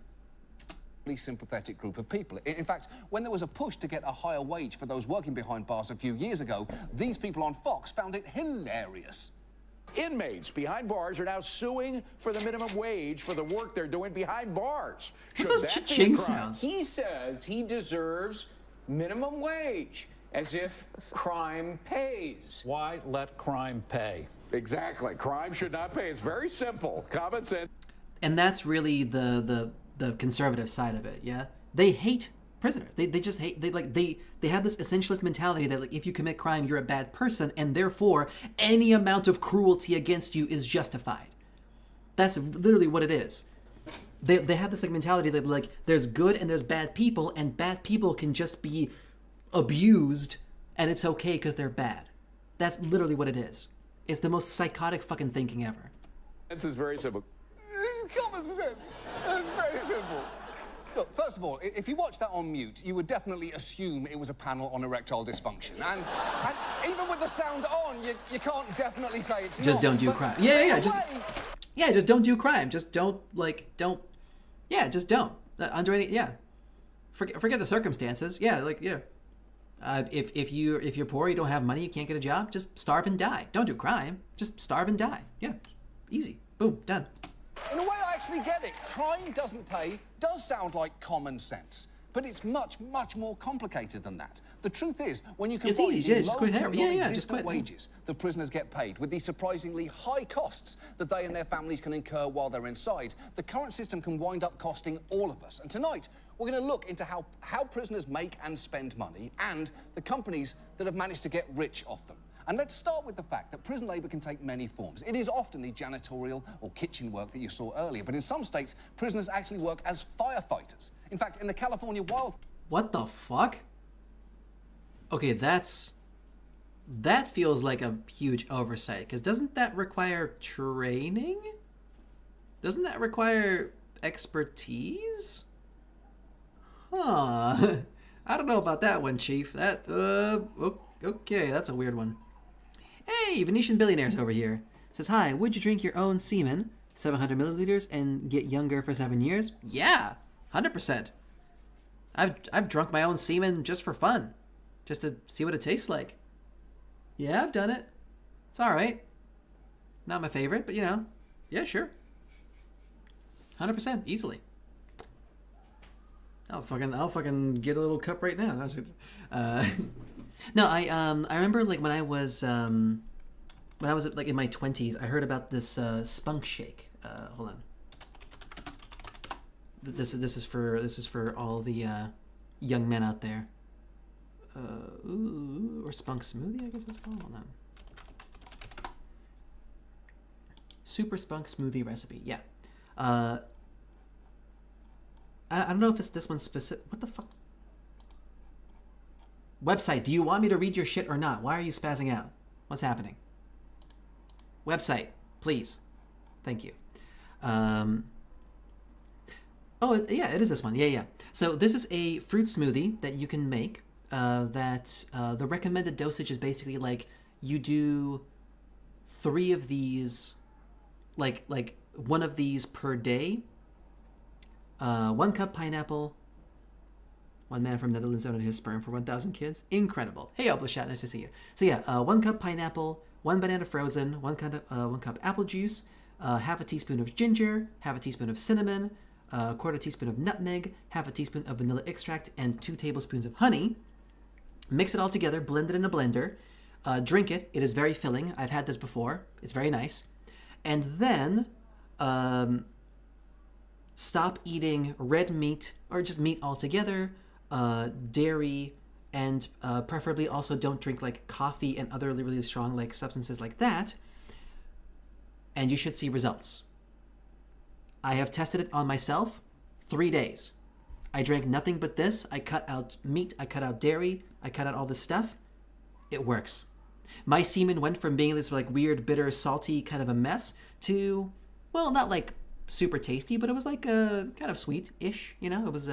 [SPEAKER 8] Sympathetic group of people. In fact, when there was a push to get a higher wage for those working behind bars a few years ago, these people on Fox found it hilarious.
[SPEAKER 15] Inmates behind bars are now suing for the minimum wage for the work they're doing behind bars.
[SPEAKER 6] What are those cha-ching sounds?
[SPEAKER 16] He says he deserves minimum wage, as if crime pays.
[SPEAKER 15] Why let crime pay? Exactly. Crime should not pay. It's very simple. Common sense.
[SPEAKER 6] And that's really the conservative side of it, yeah? They hate prisoners. They just hate, they have this essentialist mentality that like if you commit crime, you're a bad person, and therefore any amount of cruelty against you is justified. That's literally what it is. They have this like mentality that like there's good and there's bad people, and bad people can just be abused and it's okay because they're bad. That's literally what it is. It's the most psychotic fucking thinking ever.
[SPEAKER 15] This is very simple.
[SPEAKER 8] Common sense. It's very simple. Look, first of all, if you watch that on mute, you would definitely assume it was a panel on erectile dysfunction. And even with the sound on, you can't definitely say it's
[SPEAKER 6] Just
[SPEAKER 8] not.
[SPEAKER 6] don't do
[SPEAKER 8] But
[SPEAKER 6] crime. Yeah. Just don't do crime. Just don't. Yeah, just don't. Under any. Yeah. Forget the circumstances. Yeah, if you're poor, you don't have money, you can't get a job, just starve and die. Don't do crime. Just starve and die. Yeah, easy. Boom, done.
[SPEAKER 8] In a way, I actually get it. Crime doesn't pay does sound like common sense, but it's much, much more complicated than that. The truth is, when you combine the low to non-existent wages the prisoners get paid with the surprisingly high costs that they and their families can incur while they're inside, the current system can wind up costing all of us. And tonight, we're going to look into how prisoners make and spend money and the companies that have managed to get rich off them. And let's start with the fact that prison labour can take many forms. It is often the janitorial or kitchen work that you saw earlier, but in some states, prisoners actually work as firefighters. In fact, in the California wildfire...
[SPEAKER 6] What the fuck? Okay, that feels like a huge oversight, because doesn't that require training? Doesn't that require expertise? Huh. I don't know about that one, Chief. Okay, that's a weird one. Hey, Venetian Billionaires over here. Says, hi, would you drink your own semen, 700 milliliters, and get younger for 7 years? Yeah, 100%. I've drunk my own semen just for fun. Just to see what it tastes like. Yeah, I've done it. It's alright. Not my favorite, but you know. Yeah, sure. 100%, easily. I'll fucking get a little cup right now. That's it. No, I remember like when I was like in my 20s, I heard about this spunk shake. Hold on. This is for all the young men out there. Or spunk smoothie, I guess it's called. Hold on. Super spunk smoothie recipe. Yeah. I don't know if it's this one specific. What the fuck? Website, do you want me to read your shit or not? Why are you spazzing out? What's happening? Website, please. Thank you. Oh, yeah, it is this one. Yeah. So this is a fruit smoothie that you can make. The recommended dosage is basically like you do 3 of these, like one of these per day. 1 cup pineapple. One man from Netherlands donated his sperm for 1,000 kids. Incredible. Hey, Oblashat, nice to see you. So yeah, 1 cup pineapple, 1 banana frozen, 1 cup apple juice, half a teaspoon of ginger, half a teaspoon of cinnamon, a quarter teaspoon of nutmeg, half a teaspoon of vanilla extract, and 2 tablespoons of honey. Mix it all together, blend it in a blender, drink it. It is very filling. I've had this before. It's very nice. And then stop eating red meat or just meat altogether, dairy, and preferably also don't drink like coffee and other really strong like substances like that, and you should see results. I have tested it on myself. 3 days. I drank nothing but this. I cut out meat, I cut out dairy, I cut out all this stuff. It works. My semen went from being this like weird, bitter, salty kind of a mess to, well, not like super tasty, but it was like kind of sweet-ish, you know? It was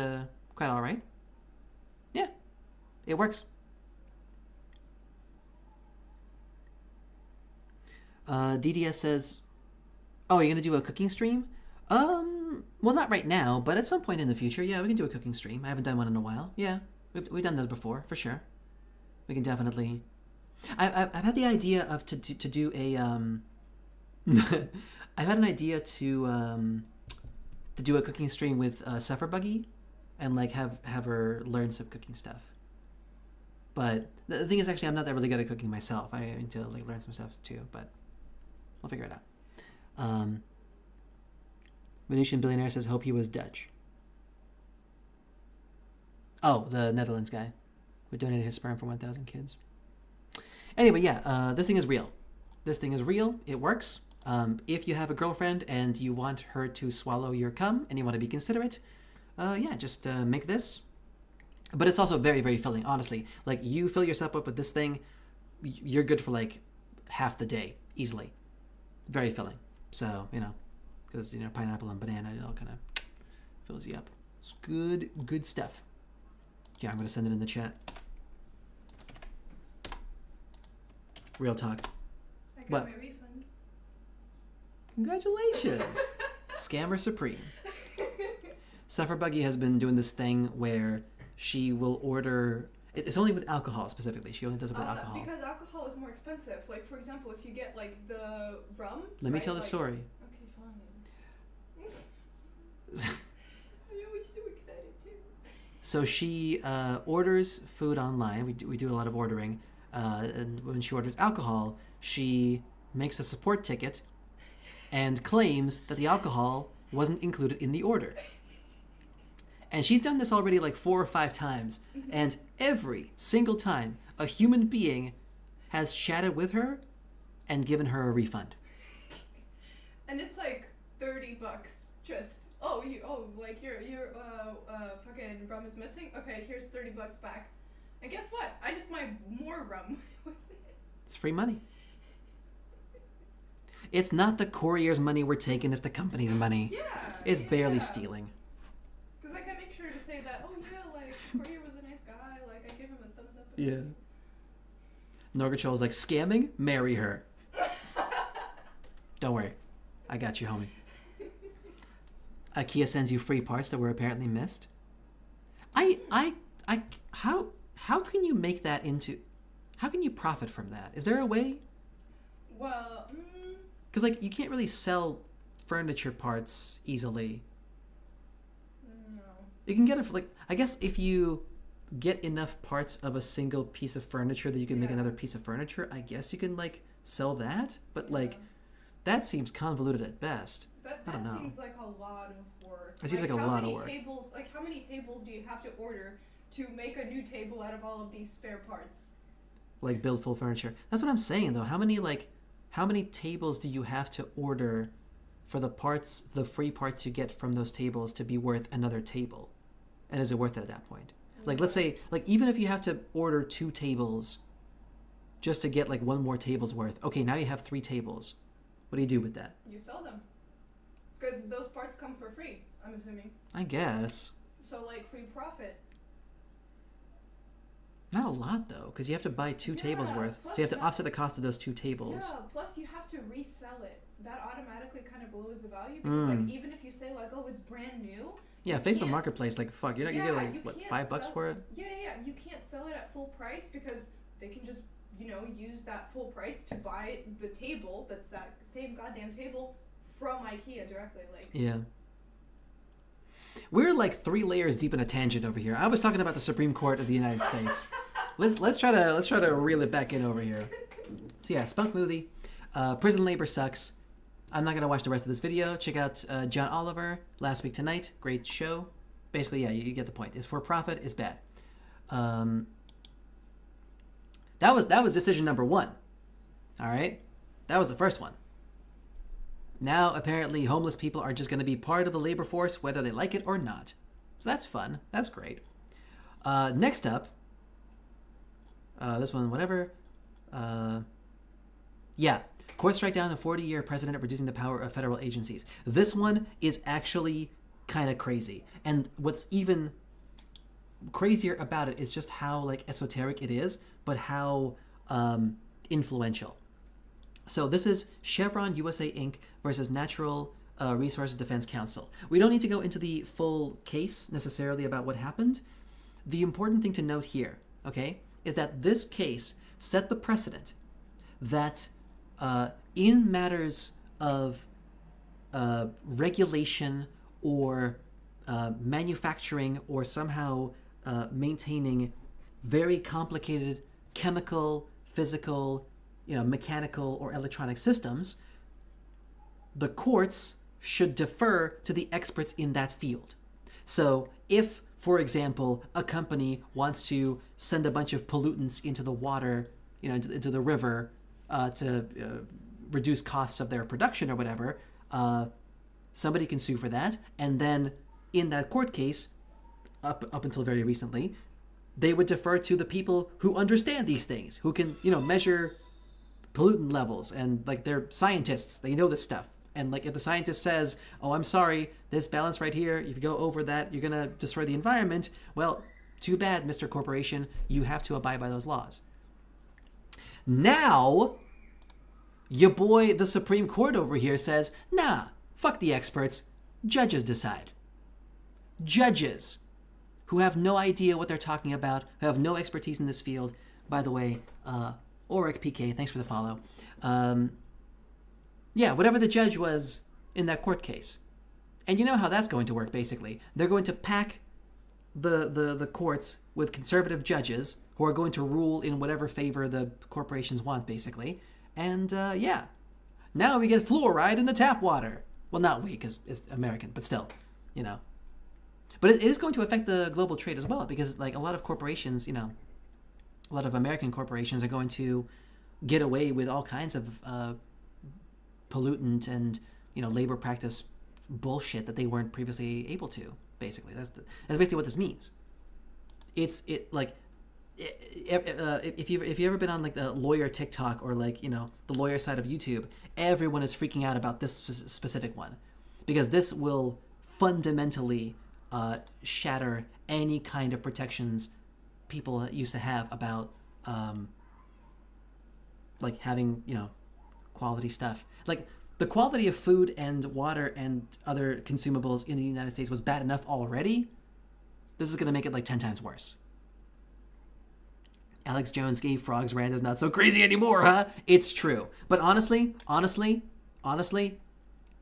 [SPEAKER 6] quite all right. Yeah, it works. DDS says, oh, you're gonna do a cooking stream? Well, not right now, but at some point in the future, yeah, we can do a cooking stream. I haven't done one in a while. Yeah, we've done those before, for sure. We can definitely... I've had the idea of to do a I've had an idea to do a cooking stream with Suffer Buggy, and like have her learn some cooking stuff. But the thing is, actually, I'm not that really good at cooking myself. I need to like learn some stuff too, but we'll figure it out. Venetian Billionaire says, hope he was Dutch. Oh, the Netherlands guy who donated his sperm for 1,000 kids. Anyway, yeah, this thing is real. This thing is real. It works. If you have a girlfriend and you want her to swallow your cum and you want to be considerate, yeah, just make this. But it's also very, very filling, honestly. Like, you fill yourself up with this thing, you're good for like half the day, easily. Very filling. So, you know, because, you know, pineapple and banana, it all kind of fills you up.
[SPEAKER 17] It's good stuff. Yeah, I'm gonna send it in the chat. Real talk.
[SPEAKER 4] I got
[SPEAKER 17] What?
[SPEAKER 4] my refund.
[SPEAKER 17] Congratulations. Scammer Supreme. Sufferbuggy has been doing this thing where she will order. It's only with alcohol specifically. She only does it with alcohol.
[SPEAKER 4] Because alcohol is more expensive. Like, for example, if you get like the rum.
[SPEAKER 17] Let me
[SPEAKER 4] right,
[SPEAKER 17] tell the
[SPEAKER 4] like-
[SPEAKER 17] story.
[SPEAKER 4] Okay, fine. I was so excited too.
[SPEAKER 17] So she orders food online. We do a lot of ordering. And when she orders alcohol, she makes a support ticket and claims that the alcohol wasn't included in the order. And she's done this already like 4 or 5 times. And every single time, a human being has chatted with her and given her a refund.
[SPEAKER 4] And it's like $30 just. Like your fucking rum is missing. Okay, here's $30 back. And guess what? I just buy more rum with it.
[SPEAKER 17] It's free money. It's not the courier's money we're taking, it's the company's money.
[SPEAKER 4] Yeah.
[SPEAKER 17] It's barely stealing.
[SPEAKER 4] Because I can make sure to say that, oh yeah, like, Courier was a nice guy, like, I give him a thumbs up.
[SPEAKER 17] Yeah. Norgatrol's like, scamming? Marry her. Don't worry. I got you, homie. IKEA sends you free parts that were apparently missed. How can you make that into... How can you profit from that? Is there a way?
[SPEAKER 4] Well,
[SPEAKER 17] Because, like, you can't really sell furniture parts easily.
[SPEAKER 4] no.
[SPEAKER 17] You can get it for, like... I guess if you get enough parts of a single piece of furniture that you can make another piece of furniture, I guess you can, like, sell that? But, like, that seems convoluted at best. I don't know.
[SPEAKER 4] That seems like a lot of work.
[SPEAKER 17] It seems like a
[SPEAKER 4] how
[SPEAKER 17] lot of
[SPEAKER 4] many
[SPEAKER 17] work.
[SPEAKER 4] Tables, like, how many tables do you have to order to make a new table out of all of these spare parts?
[SPEAKER 17] Like, build full furniture. That's what I'm saying, though. How many tables do you have to order for the parts, the free parts you get from those tables to be worth another table? And is it worth it at that point? Like, let's say, like, even if you have to order 2 tables just to get, like, 1 more table's worth. Okay, now you have 3 tables. What do you do with that?
[SPEAKER 4] You sell them. Because those parts come for free, I'm assuming.
[SPEAKER 17] I guess.
[SPEAKER 4] So, like, free profit.
[SPEAKER 17] Not a lot, though, because you have to buy 2 tables worth. So you have to offset the cost of those 2 tables.
[SPEAKER 4] Yeah, plus you have to resell it. That automatically kind of lowers the value because, like, even if you say, like, oh, it's brand new.
[SPEAKER 17] Yeah,
[SPEAKER 4] you
[SPEAKER 17] Facebook
[SPEAKER 4] can't-
[SPEAKER 17] Marketplace, like, fuck, you get, like,
[SPEAKER 4] you
[SPEAKER 17] what,
[SPEAKER 4] can't
[SPEAKER 17] $5
[SPEAKER 4] sell-
[SPEAKER 17] for it?
[SPEAKER 4] Yeah, you can't sell it at full price because they can just, use that full price to buy the table that's that same goddamn table from IKEA directly. Like,
[SPEAKER 17] Yeah. We're like 3 layers deep in a tangent over here. I was talking about the Supreme Court of the United States. Let's try to reel it back in over here. So yeah, Spunk Movie. Prison labor sucks. I'm not gonna watch the rest of this video. Check out John Oliver, Last Week Tonight. Great show. Basically, yeah, you get the point. It's for profit. It's bad. That was decision number 1. All right, that was the first one. Now, apparently, homeless people are just going to be part of the labor force, whether they like it or not. So that's fun. That's great. Next up, this one, whatever. Yeah, court strike down a 40-year precedent reducing the power of federal agencies. This one is actually kind of crazy. And what's even crazier about it is just how, like, esoteric it is, but how influential. So this is Chevron USA Inc. versus Natural Resources Defense Council. We don't need to go into the full case necessarily about what happened. The important thing to note here, okay, is that this case set the precedent that in matters of regulation or manufacturing or somehow maintaining very complicated chemical, physical, mechanical or electronic systems, the courts should defer to the experts in that field. So if, for example, a company wants to send a bunch of pollutants into the water, into the river to reduce costs of their production or whatever, somebody can sue for that. And then in that court case, up until very recently, they would defer to the people who understand these things, who can, measure pollutant levels, and like they're scientists, they know this stuff. And like if the scientist says, oh, I'm sorry, this balance right here, if you go over that, you're going to destroy the environment. Well, too bad, Mr. Corporation. You have to abide by those laws. Now, your boy, the Supreme Court over here says, nah, fuck the experts. Judges decide. Judges who have no idea what they're talking about, who have no expertise in this field. By the way, Auric PK, thanks for the follow. Yeah, whatever the judge was in that court case. And you know how that's going to work, basically. They're going to pack the courts with conservative judges who are going to rule in whatever favor the corporations want, basically. And, yeah. Now we get fluoride in the tap water. Well, not we, because it's American, but still, you know. But it is going to affect the global trade as well, because, like, a lot of corporations, you know, a lot of American corporations are going to get away with all kinds of pollutant and, you know, labor practice bullshit that they weren't previously able to, basically. That's basically what this means. If you've ever been on like the lawyer TikTok or like, you know, the lawyer side of YouTube, everyone is freaking out about this specific one because this will fundamentally shatter any kind of protections people used to have about like having, you know, quality stuff. Like the quality of food and water and other consumables in the United States was bad enough already. This is going to make it like 10 times worse. Alex Jones gave Frogs Rant is not so crazy anymore, huh? It's true. But honestly,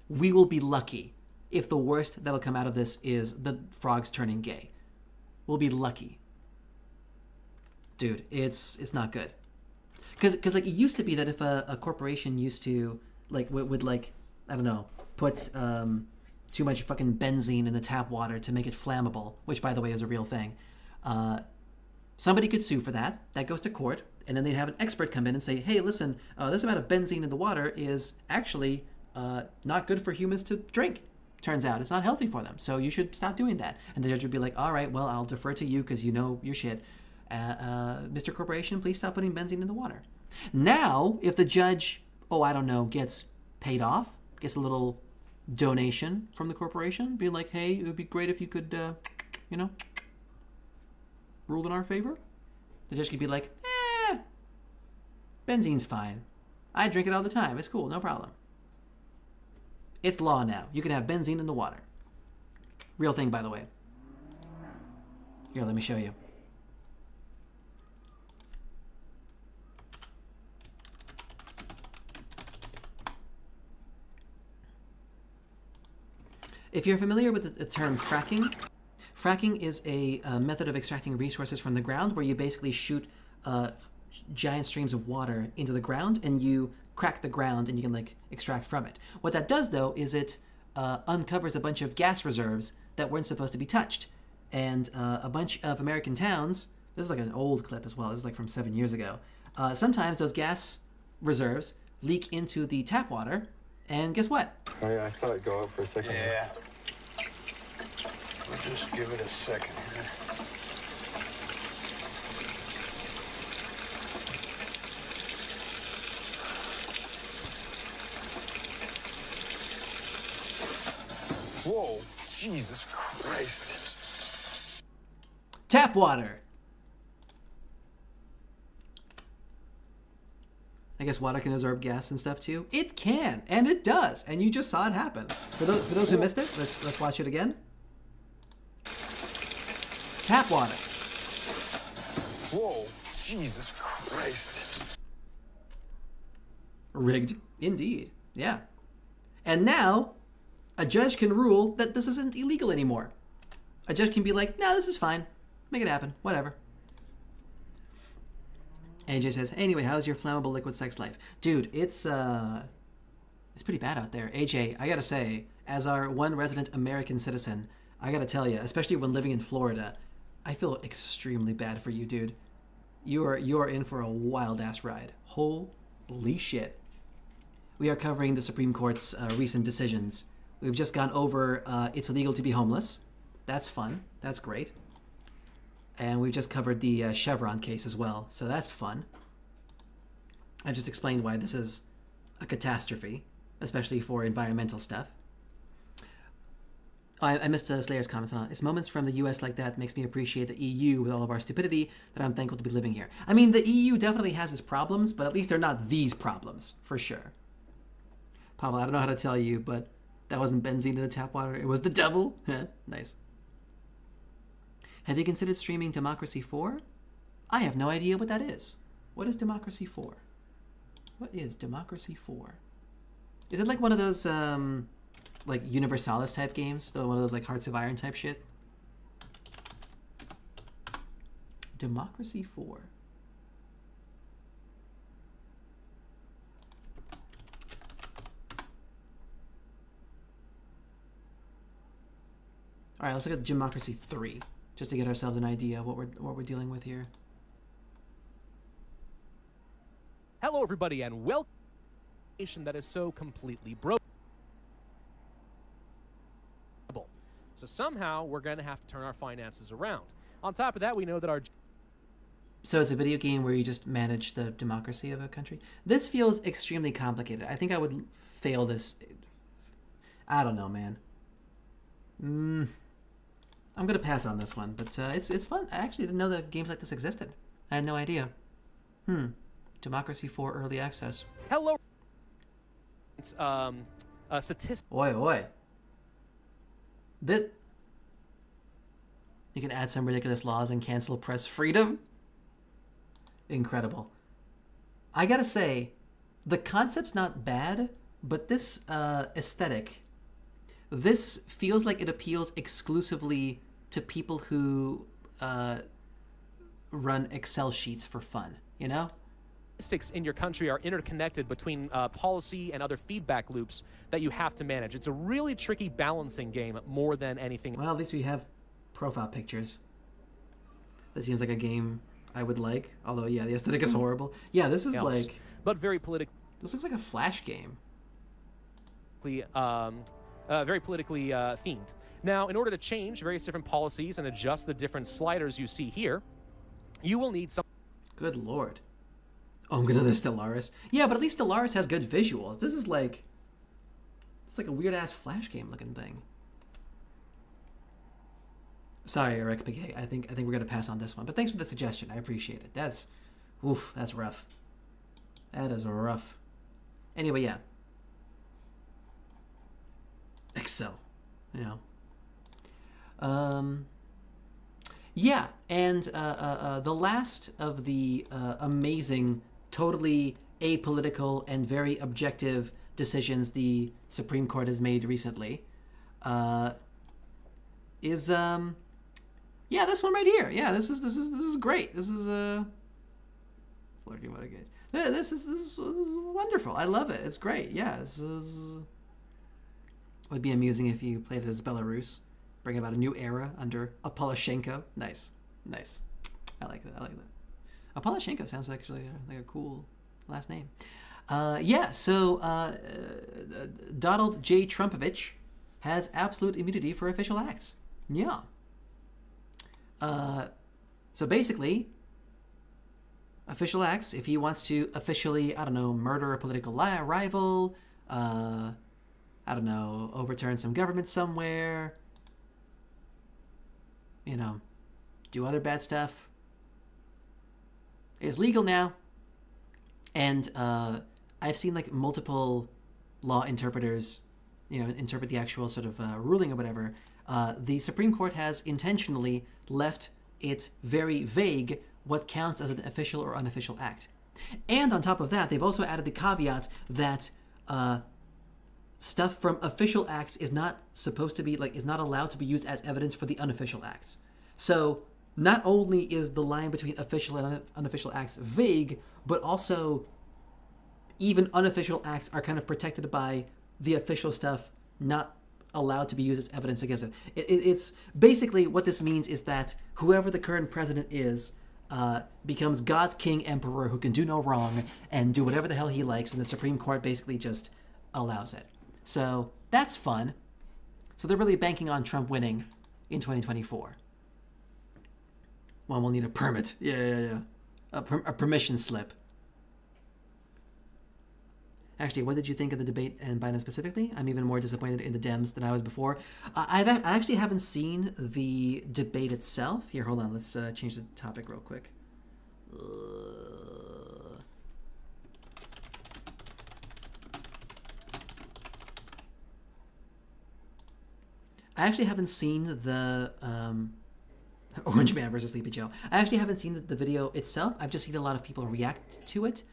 [SPEAKER 17] we will be lucky if the worst that'll come out of this is the frogs turning gay. We'll be lucky. Dude, it's not good. Because like it used to be that if a corporation used to like would like, I don't know, put too much fucking benzene in the tap water to make it flammable, which by the way is a real thing, somebody could sue for that. That goes to court, and then they'd have an expert come in and say, hey, listen, this amount of benzene in the water is actually not good for humans to drink. Turns out it's not healthy for them, so you should stop doing that. And the judge would be like, all right, well, I'll defer to you because you know your shit. Mr. Corporation, please stop putting benzene in the water. Now, if the judge, I don't know, gets paid off, gets a little donation from the corporation, be like, hey, it would be great if you could, you know, rule in our favor. The judge could be like, benzene's fine. I drink it all the time. It's cool, no problem. It's law now. You can have benzene in the water. Real thing, by the way. Here, let me show you. If you're familiar with the term fracking, fracking is a method of extracting resources from the ground where you basically shoot giant streams of water into the ground and you crack the ground and you can like extract from it. What that does though is it uncovers a bunch of gas reserves that weren't supposed to be touched. And a bunch of American towns, this is like an old clip as well, this is like from 7 years ago. Sometimes those gas reserves leak into the tap water. And guess what?
[SPEAKER 18] Oh yeah, I saw it go up for a second.
[SPEAKER 9] Yeah. We'll just give it a second here. Whoa, Jesus Christ.
[SPEAKER 17] Tap water. I guess water can absorb gas and stuff too. It can, and it does, and you just saw it happen. For those who missed it, let's watch it again. Tap water.
[SPEAKER 9] Whoa, Jesus Christ.
[SPEAKER 17] Rigged, indeed. Yeah. And now, a judge can rule that this isn't illegal anymore. A judge can be like, no, this is fine. Make it happen. Whatever. AJ says, anyway, how's your flammable liquid sex life? Dude, it's pretty bad out there. AJ, I gotta say, as our one resident American citizen, I gotta tell you, especially when living in Florida, I feel extremely bad for you, dude. You are in for a wild-ass ride. Holy shit. We are covering the Supreme Court's recent decisions. We've just gone over it's illegal to be homeless. That's fun. That's great. And we've just covered the Chevron case as well, so that's fun. I've just explained why this is a catastrophe. especially for environmental stuff. I missed Slayer's comments on it. It's moments from the US like that makes me appreciate the EU with all of our stupidity that I'm thankful to be living here. I mean, the EU definitely has its problems, but at least they're not these problems, for sure. Pavel, I don't know how to tell you, but that wasn't benzene in the tap water. It was the devil. Nice. Have you considered streaming Democracy 4? I have no idea what that is. What is Democracy 4? What is Democracy 4? Is it like one of those, like Universalis type games? One of those like Hearts of Iron type shit? Democracy 4. All right, let's look at Democracy 3, just to get ourselves an idea of what we're dealing with here.
[SPEAKER 19] Hello, everybody, and welcome to a nation that is so completely broken. So somehow we're going to have to turn our finances around. On top of that, we know that our...
[SPEAKER 17] So it's a video game where you just manage the democracy of a country. This feels extremely complicated. I think I would fail this. I don't know, man. I'm going to pass on this one, but it's fun. I actually didn't know that games like this existed. I had no idea. Democracy 4 Early Access.
[SPEAKER 19] Hello. It's a statistic.
[SPEAKER 17] Oi. This... You can add some ridiculous laws and cancel press freedom? Incredible. I gotta say, the concept's not bad, but this aesthetic, this feels like it appeals exclusively to people who run Excel sheets for fun, you know?
[SPEAKER 19] Statistics in your country are interconnected between policy and other feedback loops that you have to manage. It's a really tricky balancing game more than anything.
[SPEAKER 17] Well, at least we have profile pictures. That seems like a game I would like. Although, yeah, the aesthetic is horrible. Yeah, this is like...
[SPEAKER 19] But very politically...
[SPEAKER 17] This looks like a Flash game.
[SPEAKER 19] Very politically themed. Now, in order to change various different policies and adjust the different sliders you see here, you will need some...
[SPEAKER 17] Good lord. Oh, another Stellaris. Yeah, but at least Stellaris has good visuals. This is like... It's like a weird-ass Flash game looking thing. Sorry, Eric Piquet. I think we're gonna pass on this one. But thanks for the suggestion. I appreciate it. That's rough. That is rough. Anyway, yeah. Excel. You know. Yeah, and the last of the amazing, totally apolitical and very objective decisions the Supreme Court has made recently is yeah, this one right here. Yeah, this is great. This is looking what I get. This is wonderful. I love it. It's great. Yeah, this is. Would be amusing if you played it as Belarus, bring about a new era under Apoloshenko. Nice. I like that. Apoloshenko sounds actually like a cool last name. Yeah. So Donald J. Trumpovich has absolute immunity for official acts. Yeah. So basically, official acts, if he wants to officially, I don't know, murder a political rival, I don't know, overturn some government somewhere, you know, do other bad stuff, is legal now. And I've seen like multiple law interpreters, you know, interpret the actual sort of ruling or whatever. The Supreme Court has intentionally left it very vague what counts as an official or unofficial act. And on top of that, they've also added the caveat that stuff from official acts is not supposed to be, like, is not allowed to be used as evidence for the unofficial acts. So not only is the line between official and unofficial acts vague, but also even unofficial acts are kind of protected by the official stuff not allowed to be used as evidence against it. It's basically what this means is that whoever the current president is becomes God, King, Emperor who can do no wrong and do whatever the hell he likes, and the Supreme Court basically just allows it. So that's fun. So they're really banking on Trump winning in 2024. One will need a permit. Yeah. A permission slip. Actually, what did you think of the debate and Biden specifically? I'm even more disappointed in the Dems than I was before. I actually haven't seen the debate itself. Here, hold on. Let's change the topic real quick. I actually haven't seen the Orange Man versus Sleepy Joe. I actually haven't seen the video itself. I've just seen a lot of people react to it.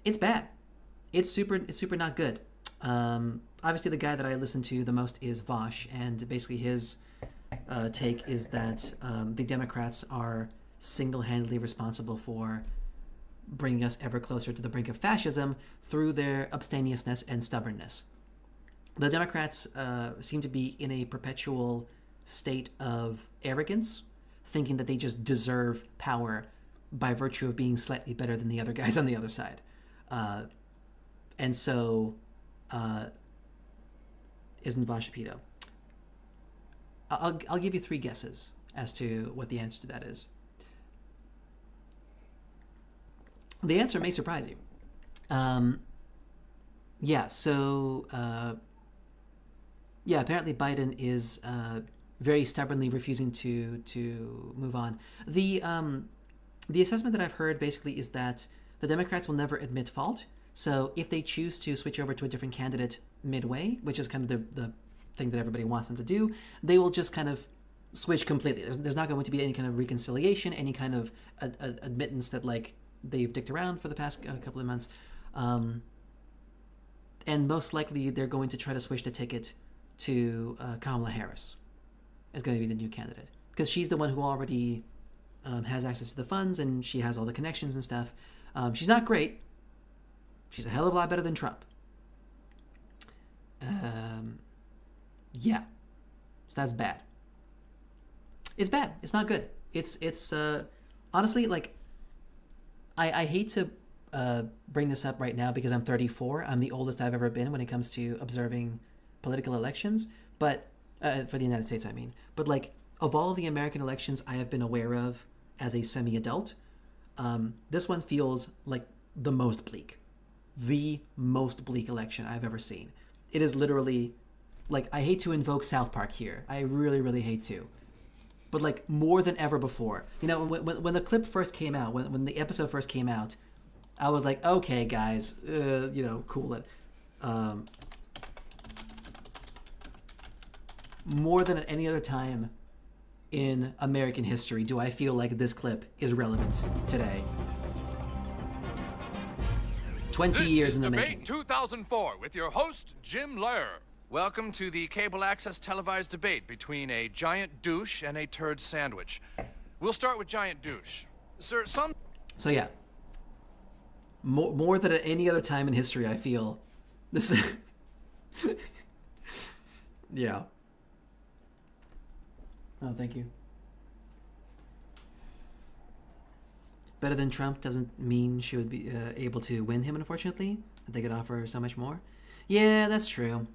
[SPEAKER 17] It's bad. It's super not good. Obviously, the guy that I listen to the most is Vosh, and basically his take is that the Democrats are single-handedly responsible for bringing us ever closer to the brink of fascism through their abstemiousness and stubbornness. The Democrats seem to be in a perpetual state of arrogance, thinking that they just deserve power by virtue of being slightly better than the other guys on the other side. And so, isn't Vosh a pedo? I'll give you 3 guesses as to what the answer to that is. The answer may surprise you. Apparently Biden is very stubbornly refusing to move on. The assessment that I've heard basically is that the Democrats will never admit fault. So if they choose to switch over to a different candidate midway, which is kind of the thing that everybody wants them to do, they will just kind of switch completely. There's not going to be any kind of reconciliation, any kind of admittance that like they've dicked around for the past couple of months. And most likely they're going to try to switch the ticket to Kamala Harris is going to be the new candidate, because she's the one who already has access to the funds and she has all the connections and stuff. She's not great. She's a hell of a lot better than Trump. So that's bad. It's bad. It's not good. It's honestly, like, I hate to bring this up right now because I'm 34. I'm the oldest I've ever been when it comes to observing political elections, but for the United States, I mean. But like, of all of the American elections I have been aware of as a semi-adult, this one feels like the most bleak. The most bleak election I've ever seen. It is literally, like, I hate to invoke South Park here. I really, really hate to. But like, more than ever before. You know, when the clip first came out, when the episode first came out, I was like, okay, guys, cool it. More than at any other time in American history do I feel like this clip is relevant today. 20 years in the making.
[SPEAKER 20] Debate 2004 with your host, Jim Lehrer. Welcome to the cable access televised debate between a giant douche and a turd sandwich. We'll start with giant douche. Sir,
[SPEAKER 17] So yeah. More than at any other time in history, I feel this. Yeah. Oh, thank you. Better than Trump doesn't mean she would be able to win him, unfortunately. They could offer so much more. Yeah, that's true.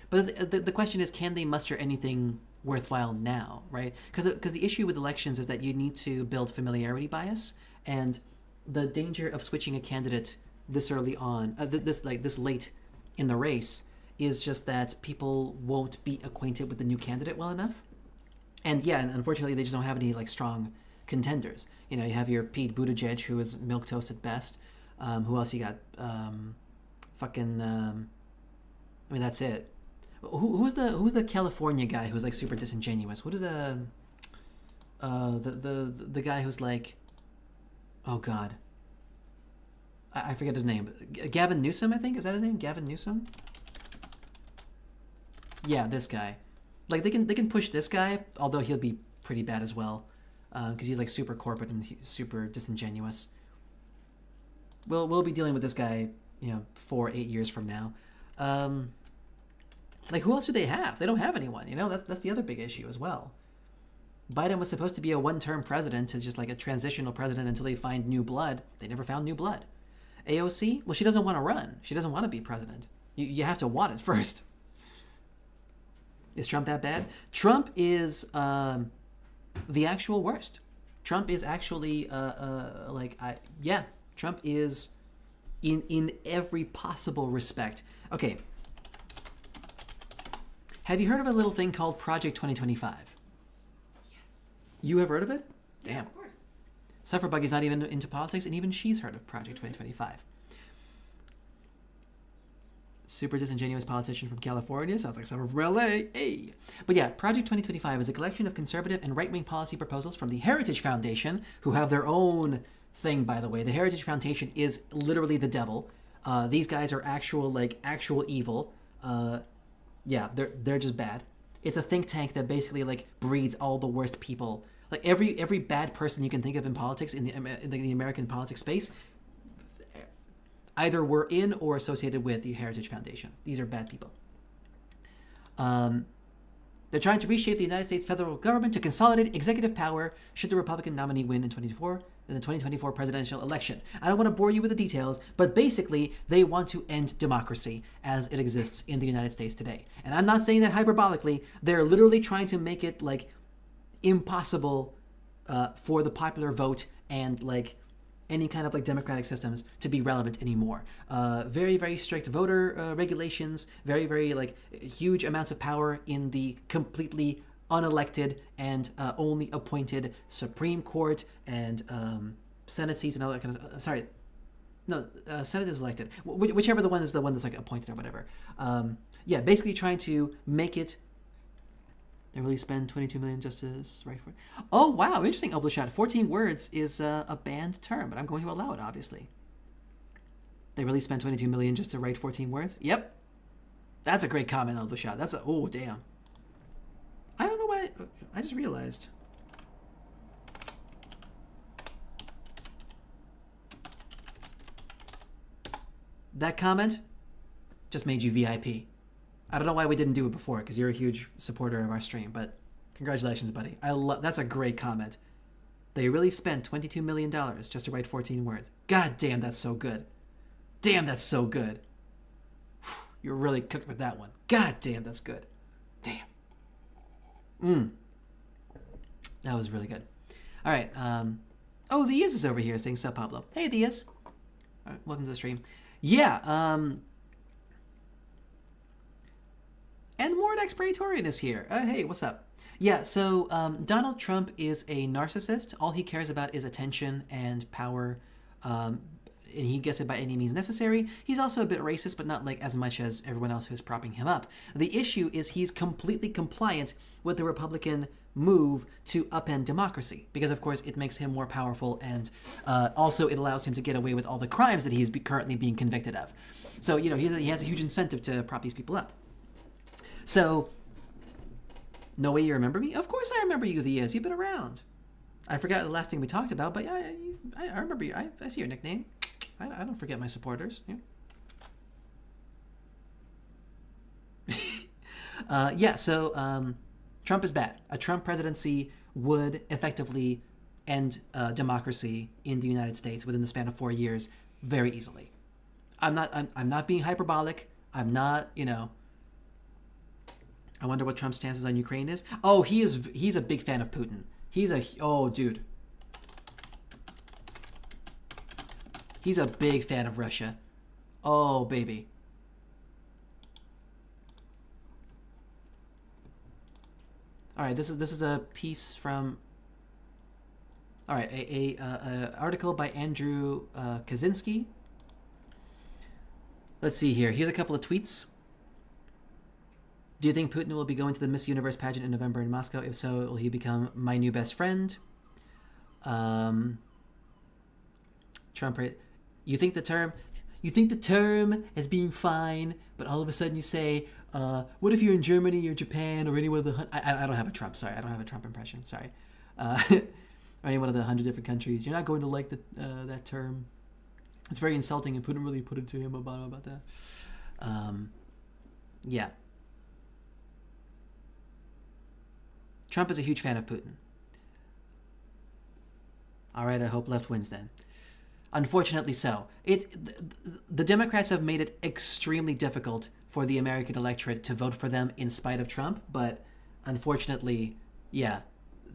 [SPEAKER 17] But the question is, can they muster anything worthwhile now, right? Because the issue with elections is that you need to build familiarity bias, and the danger of switching a candidate this early on, this late in the race, is just that people won't be acquainted with the new candidate well enough. And yeah, and unfortunately, they just don't have any like strong contenders. You know, you have your Pete Buttigieg, who is milquetoast at best. Who else you got? I mean, that's it. Who's the California guy who's like super disingenuous? What is the guy who's like, oh god, I forget his name. Gavin Newsom, I think, is that his name? Gavin Newsom. Yeah, this guy. Like they can push this guy, although he'll be pretty bad as well, because he's like super corporate and super disingenuous. We'll be dealing with this guy, 4-8 years from now. Like, who else do they have? They don't have anyone. That's the other big issue as well. Biden was supposed to be a one-term president, to just like a transitional president until they find new blood. They never found new blood. AOC, well, she doesn't want to run. She doesn't want to be president. You have to want it first. Is Trump that bad? Trump is the actual worst. Trump is actually Trump is in every possible respect. Okay. Have you heard of a little thing called Project 2025?
[SPEAKER 4] Yes.
[SPEAKER 17] You have heard of it? Damn.
[SPEAKER 4] Yeah, of course.
[SPEAKER 17] Sufferbuggy's not even into politics, and even she's heard of Project 2025. Super disingenuous politician from California. Sounds like someone from LA. Hey. But yeah, Project 2025 is a collection of conservative and right-wing policy proposals from the Heritage Foundation, who have their own thing, by the way. The Heritage Foundation is literally the devil. These guys are actual evil. Yeah, they're just bad. It's a think tank that basically breeds all the worst people. Like every bad person you can think of in politics, in the American politics space, either were in or associated with the Heritage Foundation. These are bad people. They're trying to reshape the United States federal government to consolidate executive power should the Republican nominee win in the 2024 presidential election. I don't want to bore you with the details, but basically they want to end democracy as it exists in the United States today. And I'm not saying that hyperbolically. They're literally trying to make it impossible for the popular vote and any kind of democratic systems to be relevant anymore. Very, very strict voter regulations, very, very huge amounts of power in the completely unelected and only appointed Supreme Court and Senate seats and all that kind of sorry. No, Senate is elected. Whichever the one is the one that's appointed or whatever. Yeah, basically trying to make it. They really spend $22 million just to write for it. Oh, wow. Interesting, Oblushot. 14 words is a banned term, but I'm going to allow it, obviously. They really spent $22 million just to write 14 words? Yep. That's a great comment, Oblushot. That's a... Oh, damn. I don't know why... I just realized. That comment just made you VIP. I don't know why we didn't do it before, because you're a huge supporter of our stream, but congratulations, buddy. That's a great comment. They really spent $22 million just to write 14 words. God damn, that's so good. Damn, that's so good. You're really cooked with that one. God damn, that's good. Damn. That was really good. All right. Oh, the Iz is over here saying sup, Pablo. Hey, the Iz. All right, welcome to the stream. Yeah, and Mordex Praetorian is here. Hey, what's up? Yeah, so Donald Trump is a narcissist. All he cares about is attention and power, and he gets it by any means necessary. He's also a bit racist, but not as much as everyone else who's propping him up. The issue is he's completely compliant with the Republican move to upend democracy, because of course it makes him more powerful, and also it allows him to get away with all the crimes that he's currently being convicted of. So, he has a huge incentive to prop these people up. So, no way you remember me? Of course I remember you, the Iz. You've been around. I forgot the last thing we talked about, but yeah, I remember you. I see your nickname. I don't forget my supporters. Yeah. So Trump is bad. A Trump presidency would effectively end democracy in the United States within the span of 4 years very easily. I'm not being hyperbolic. I'm not, I wonder what Trump's stances on Ukraine is. Oh, he's a big fan of Putin. Dude. He's a big fan of Russia. Oh, baby. All right, this is a piece from. All right, a article by Andrew Kaczynski. Let's see here. Here's a couple of tweets. Do you think Putin will be going to the Miss Universe pageant in November in Moscow? If so, will he become my new best friend? Trump, you think the term as being fine, but all of a sudden you say, what if you're in Germany or Japan or any one of the... I don't have a Trump, sorry. I don't have a Trump impression, sorry. Or any one of the 100 different countries. You're not going to like that term. It's very insulting, and Putin really put it to him about that. Yeah. Trump is a huge fan of Putin. All right, I hope left wins then. Unfortunately so. The Democrats have made it extremely difficult for the American electorate to vote for them in spite of Trump, but unfortunately, yeah,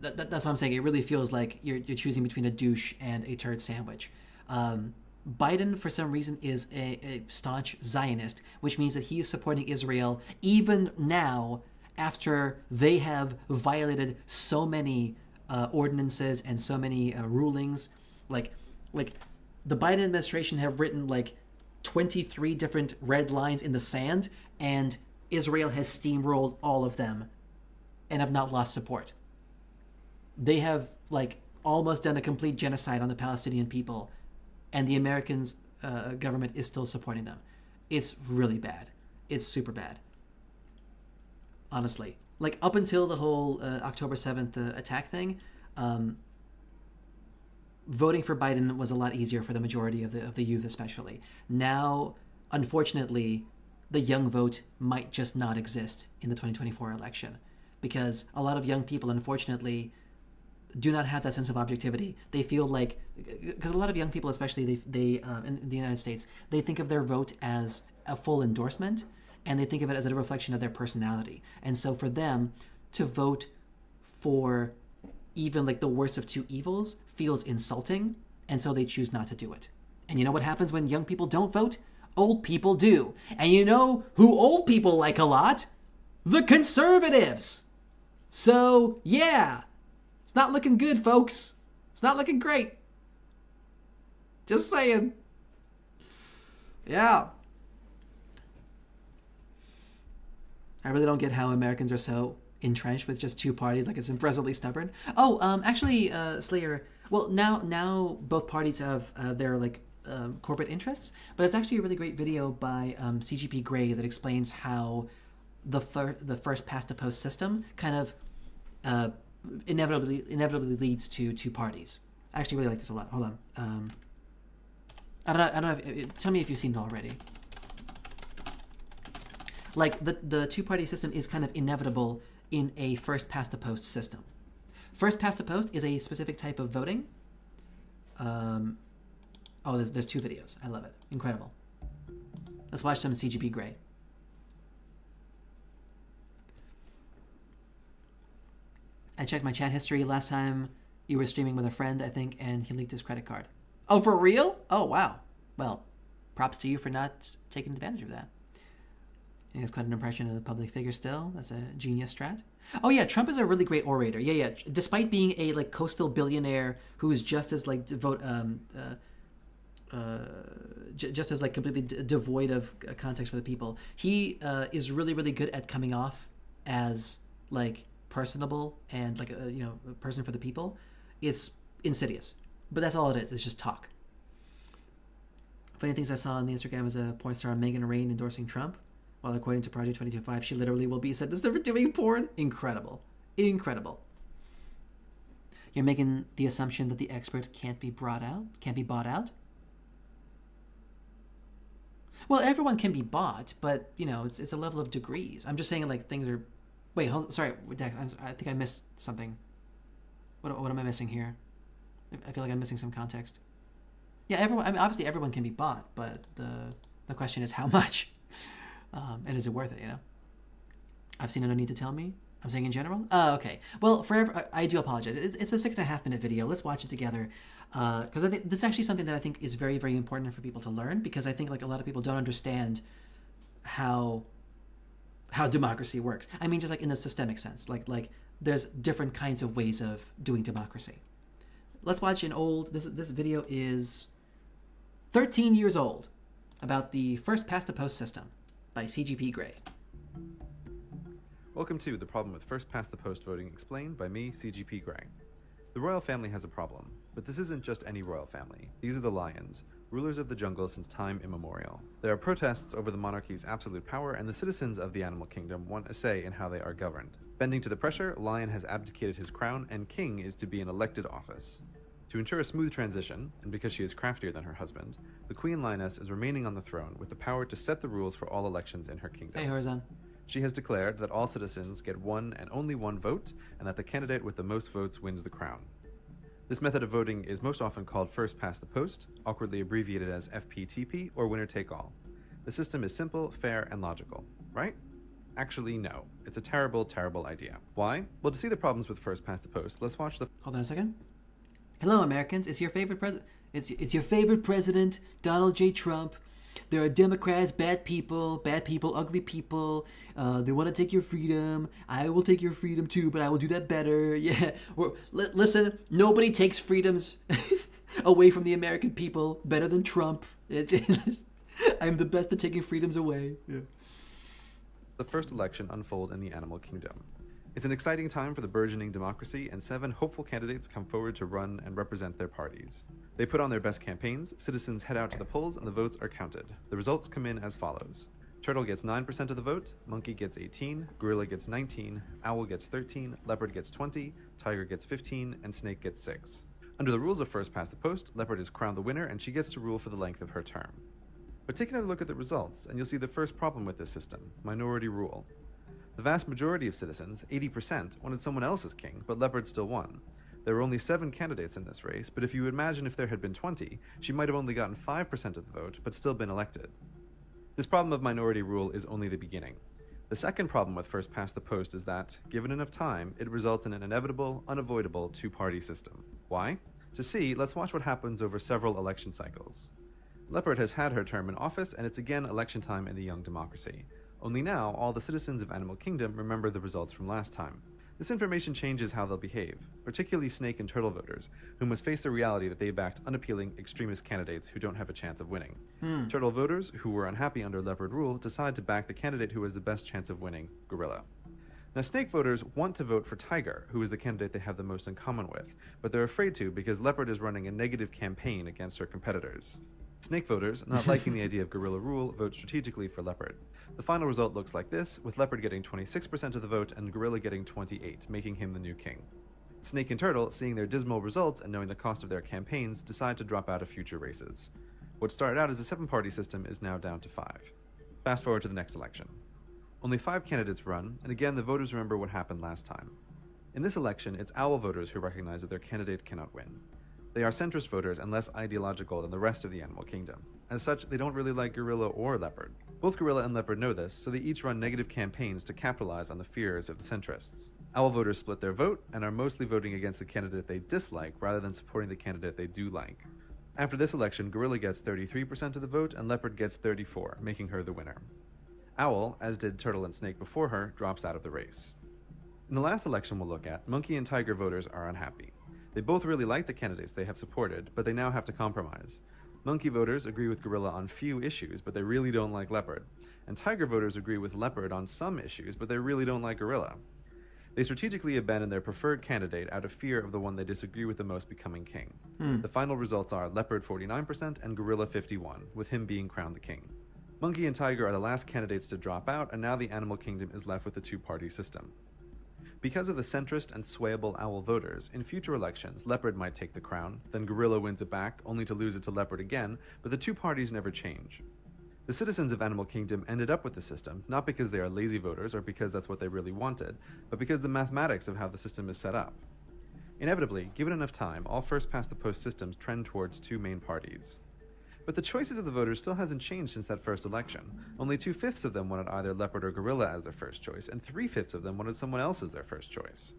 [SPEAKER 17] that's what I'm saying. It really feels like you're choosing between a douche and a turd sandwich. Biden, for some reason, is a staunch Zionist, which means that he is supporting Israel even now after they have violated so many ordinances and so many rulings. Like the Biden administration have written like 23 different red lines in the sand, and Israel has steamrolled all of them and have not lost support. They have like almost done a complete genocide on the Palestinian people, and the Americans government is still supporting them. It's really bad. It's super bad. Honestly, like up until the whole October 7th attack thing, voting for Biden was a lot easier for the majority of the youth, especially. Now, unfortunately, the young vote might just not exist in the 2024 election, because a lot of young people, unfortunately, do not have that sense of objectivity. They feel like, because a lot of young people, especially they in the United States, they think of their vote as a full endorsement, and they think of it as a reflection of their personality. And so for them to vote for even like the worst of two evils feels insulting, and so they choose not to do it. And you know what happens when young people don't vote? Old people do. And you know who old people like a lot? The conservatives. So yeah, it's not looking good, folks. It's not looking great. Just saying. Yeah. I really don't get how Americans are so entrenched with just two parties. Like, it's impressively stubborn. Oh, actually, Slayer. Well, now both parties have their like corporate interests, but it's actually a really great video by CGP Grey that explains how the first past the post system kind of inevitably leads to two parties. I actually really like this a lot. Hold on. I don't know. Tell me if you've seen it already. Like the two-party system is kind of inevitable in a first past the post system. First past the post is a specific type of voting. Oh, there's two videos. I love it. Incredible. Let's watch some CGP Grey. I checked my chat history last time you were streaming with a friend, I think, and he leaked his credit card. Oh, for real? Oh, wow. Well, props to you for not taking advantage of that. He has quite an impression of the public figure still. That's a genius strat. Oh yeah, Trump is a really great orator. Yeah. Despite being a like coastal billionaire who's just as like just as like completely devoid of context for the people, he is really good at coming off as like personable and like a person for the people. It's insidious, but that's all it is. It's just talk. Funny things I saw on the Instagram is a porn star Megan Rain endorsing Trump. Well, according to Project 22.5, she literally will be sentenced for doing porn. Incredible. Incredible. You're making the assumption that the expert can't be bought out? Well, everyone can be bought, but, it's a level of degrees. I'm just saying, like, things are... Wait, sorry, Dex, I think I missed something. What am I missing here? I feel like I'm missing some context. Yeah, obviously everyone can be bought, but the question is how much? And is it worth it, I've seen no need to tell me. I'm saying in general? Oh, okay. Well, I do apologize. It's a 6.5 minute video. Let's watch it together. Because I think this is actually something that I think is very, very important for people to learn, because I think like a lot of people don't understand how democracy works. I mean, just like in a systemic sense, like there's different kinds of ways of doing democracy. Let's watch this video is 13 years old, about the first past the post system by CGP Grey.
[SPEAKER 21] Welcome to The Problem with First Past the Post Voting, explained by me, CGP Grey. The royal family has a problem, but this isn't just any royal family. These are the lions, rulers of the jungle since time immemorial. There are protests over the monarchy's absolute power, and the citizens of the animal kingdom want a say in how they are governed. Bending to the pressure, Lion has abdicated his crown, and King is to be an elected office. To ensure a smooth transition, and because she is craftier than her husband, the Queen Lioness is remaining on the throne with the power to set the rules for all elections in her kingdom.
[SPEAKER 17] Hey, Horizon.
[SPEAKER 21] She has declared that all citizens get one and only one vote, and that the candidate with the most votes wins the crown. This method of voting is most often called first past the post, awkwardly abbreviated as FPTP, or winner take all. The system is simple, fair, and logical, right? Actually, no. It's a terrible, terrible idea. Why? Well, to see the problems with first past the post, let's watch the...
[SPEAKER 17] Hold on a second. Hello, Americans. Is your favorite president... It's your favorite president, Donald J. Trump. There are Democrats, bad people, ugly people. They want to take your freedom. I will take your freedom too, but I will do that better. Yeah. Listen, nobody takes freedoms away from the American people better than Trump. I'm the best at taking freedoms away. Yeah.
[SPEAKER 21] The first election unfold in the animal kingdom. It's an exciting time for the burgeoning democracy, and 7 hopeful candidates come forward to run and represent their parties. They put on their best campaigns, citizens head out to the polls, and the votes are counted. The results come in as follows. Turtle gets 9% of the vote, monkey gets 18, gorilla gets 19, owl gets 13, leopard gets 20, tiger gets 15, and snake gets 6. Under the rules of first past the post, leopard is crowned the winner, and she gets to rule for the length of her term. But take another look at the results, and you'll see the first problem with this system: minority rule. The vast majority of citizens, 80%, wanted someone else as king, but leopard still won. There were only 7 candidates in this race, but if you imagine if there had been 20, she might have only gotten 5% of the vote, but still been elected. This problem of minority rule is only the beginning. The second problem with first past the post is that, given enough time, it results in an inevitable, unavoidable 2-party system. Why? To see, let's watch what happens over several election cycles. Leopard has had her term in office, and it's again election time in the young democracy. Only now, all the citizens of Animal Kingdom remember the results from last time. This information changes how they'll behave, particularly snake and turtle voters, who must face the reality that they backed unappealing extremist candidates who don't have a chance of winning. Turtle voters, who were unhappy under leopard rule, decide to back the candidate who has the best chance of winning, gorilla. Now, snake voters want to vote for tiger, who is the candidate they have the most in common with, but they're afraid to because leopard is running a negative campaign against her competitors. Snake voters, not liking the idea of gorilla rule, vote strategically for leopard. The final result looks like this, with leopard getting 26% of the vote and gorilla getting 28%, making him the new king. Snake and turtle, seeing their dismal results and knowing the cost of their campaigns, decide to drop out of future races. What started out as a 7-party system is now down to 5. Fast forward to the next election. Only 5 candidates run, and again the voters remember what happened last time. In this election, it's owl voters who recognize that their candidate cannot win. They are centrist voters and less ideological than the rest of the animal kingdom. As such, they don't really like gorilla or leopard. Both gorilla and leopard know this, so they each run negative campaigns to capitalize on the fears of the centrists. Owl voters split their vote and are mostly voting against the candidate they dislike rather than supporting the candidate they do like. After this election, gorilla gets 33% of the vote and leopard gets 34%, making her the winner. Owl, as did turtle and snake before her, drops out of the race. In the last election we'll look at, monkey and tiger voters are unhappy. They both really like the candidates they have supported, but they now have to compromise. Monkey voters agree with gorilla on few issues, but they really don't like leopard. And tiger voters agree with leopard on some issues, but they really don't like gorilla. They strategically abandon their preferred candidate out of fear of the one they disagree with the most becoming king. The final results are leopard 49% and gorilla 51%, with him being crowned the king. Monkey and tiger are the last candidates to drop out, and now the animal kingdom is left with a 2-party system. Because of the centrist and swayable owl voters, in future elections, leopard might take the crown, then gorilla wins it back, only to lose it to leopard again, but the 2 parties never change. The citizens of Animal Kingdom ended up with the system, not because they are lazy voters or because that's what they really wanted, but because the mathematics of how the system is set up. Inevitably, given enough time, all first-past-the-post systems trend towards 2 main parties. But the choices of the voters still hasn't changed since that first election. Only 2/5 of them wanted either leopard or gorilla as their first choice, and 3/5 of them wanted someone else as their first choice.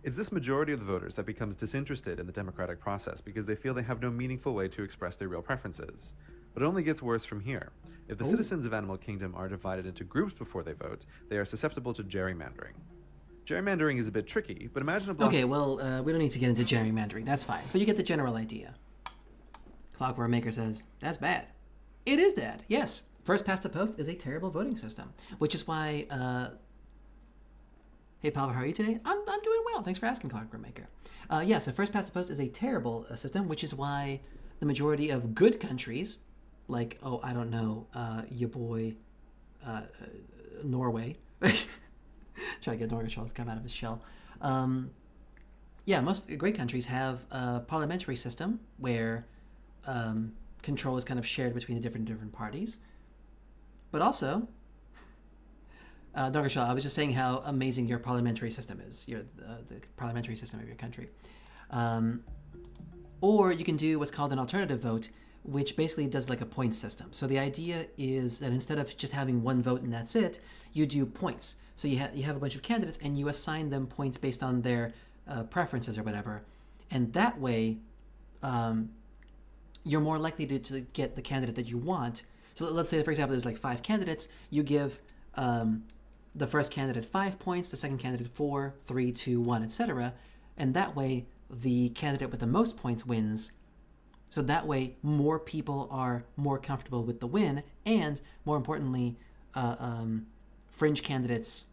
[SPEAKER 21] It's this majority of the voters that becomes disinterested in the democratic process because they feel they have no meaningful way to express their real preferences. But it only gets worse from here. If the citizens of Animal Kingdom are divided into groups before they vote, they are susceptible to gerrymandering. Gerrymandering is a bit tricky, but imagine a block...
[SPEAKER 17] Okay, well, we don't need to get into gerrymandering. That's fine. But you get the general idea. Clockwork Maker says, that's bad. It is bad, yes. First past the post is a terrible voting system, which is why... Hey, Pavel, how are you today? I'm doing well. Thanks for asking, Clockwork Maker. So first past the post is a terrible system, which is why the majority of good countries, like, your boy Norway, try to get Norgashov to come out of his shell. Most great countries have a parliamentary system where control is kind of shared between the different parties. But also, Norgashov, I was just saying how amazing your parliamentary system is, the parliamentary system of your country. Or you can do what's called an alternative vote, which basically does like a point system. So the idea is that instead of just having one vote and that's it, you do points. So you have a bunch of candidates and you assign them points based on their preferences or whatever. And that way, you're more likely to get the candidate that you want. So let's say, for example, there's like 5 candidates. You give the first candidate 5 points, the second candidate 4, 3, 2, 1, etc. And that way, the candidate with the most points wins. So that way, more people are more comfortable with the win, and more importantly, fringe candidates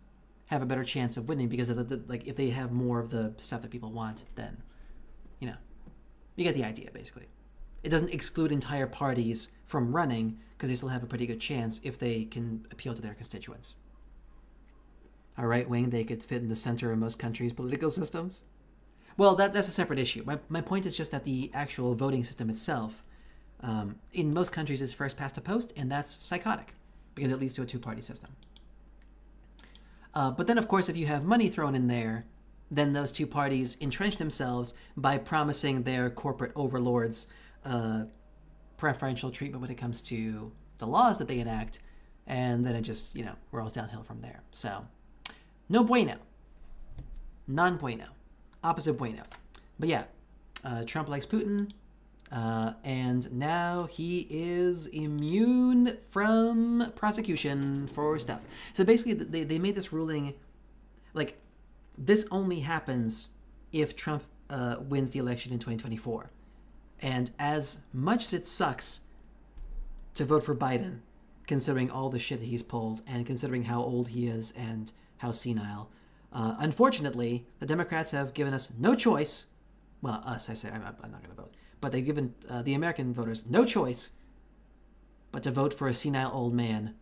[SPEAKER 17] have a better chance of winning because like if they have more of the stuff that people want, then you get the idea. Basically, it doesn't exclude entire parties from running because they still have a pretty good chance if they can appeal to their constituents. A right wing, they could fit in the center of most countries' political systems. Well, that's a separate issue. My point is just that the actual voting system itself, in most countries, is first past the post, and that's psychotic because it leads to a 2-party system. But then, of course, if you have money thrown in there, then those 2 parties entrench themselves by promising their corporate overlords preferential treatment when it comes to the laws that they enact, and then it just, rolls downhill from there. So, no bueno. Non bueno. Opposite bueno. But yeah, Trump likes Putin, and now he is immune from prosecution for stuff. So basically, they made this ruling, like, this only happens if Trump wins the election in 2024. And as much as it sucks to vote for Biden, considering all the shit that he's pulled, and considering how old he is and how senile, unfortunately, the Democrats have given us no choice. Well, us, I say, I'm not going to vote. But they've given the American voters no choice but to vote for a senile old man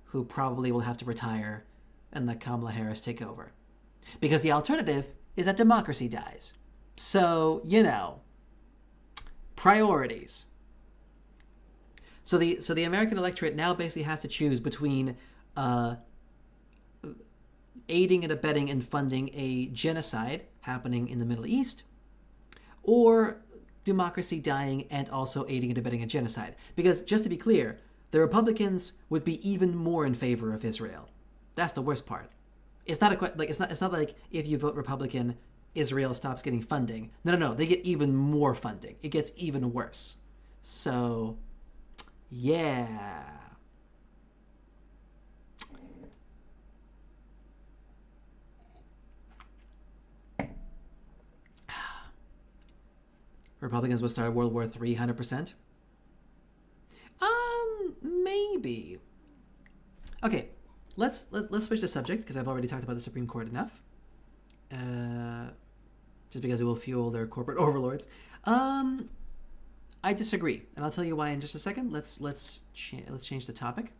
[SPEAKER 17] who probably will have to retire and let Kamala Harris take over. Because the alternative is that democracy dies. So, priorities. So the American electorate now basically has to choose between aiding and abetting and funding a genocide happening in the Middle East, or democracy dying and also aiding and abetting a genocide. Because, just to be clear, the Republicans would be even more in favor of Israel. That's the worst part. It's not like if you vote Republican, Israel stops getting funding. No, they get even more funding. It gets even worse. So, yeah. Republicans will start World War III 100%? Maybe. Okay, let's switch the subject because I've already talked about the Supreme Court enough. Just because it will fuel their corporate overlords. I disagree, and I'll tell you why in just a second. Let's change the topic.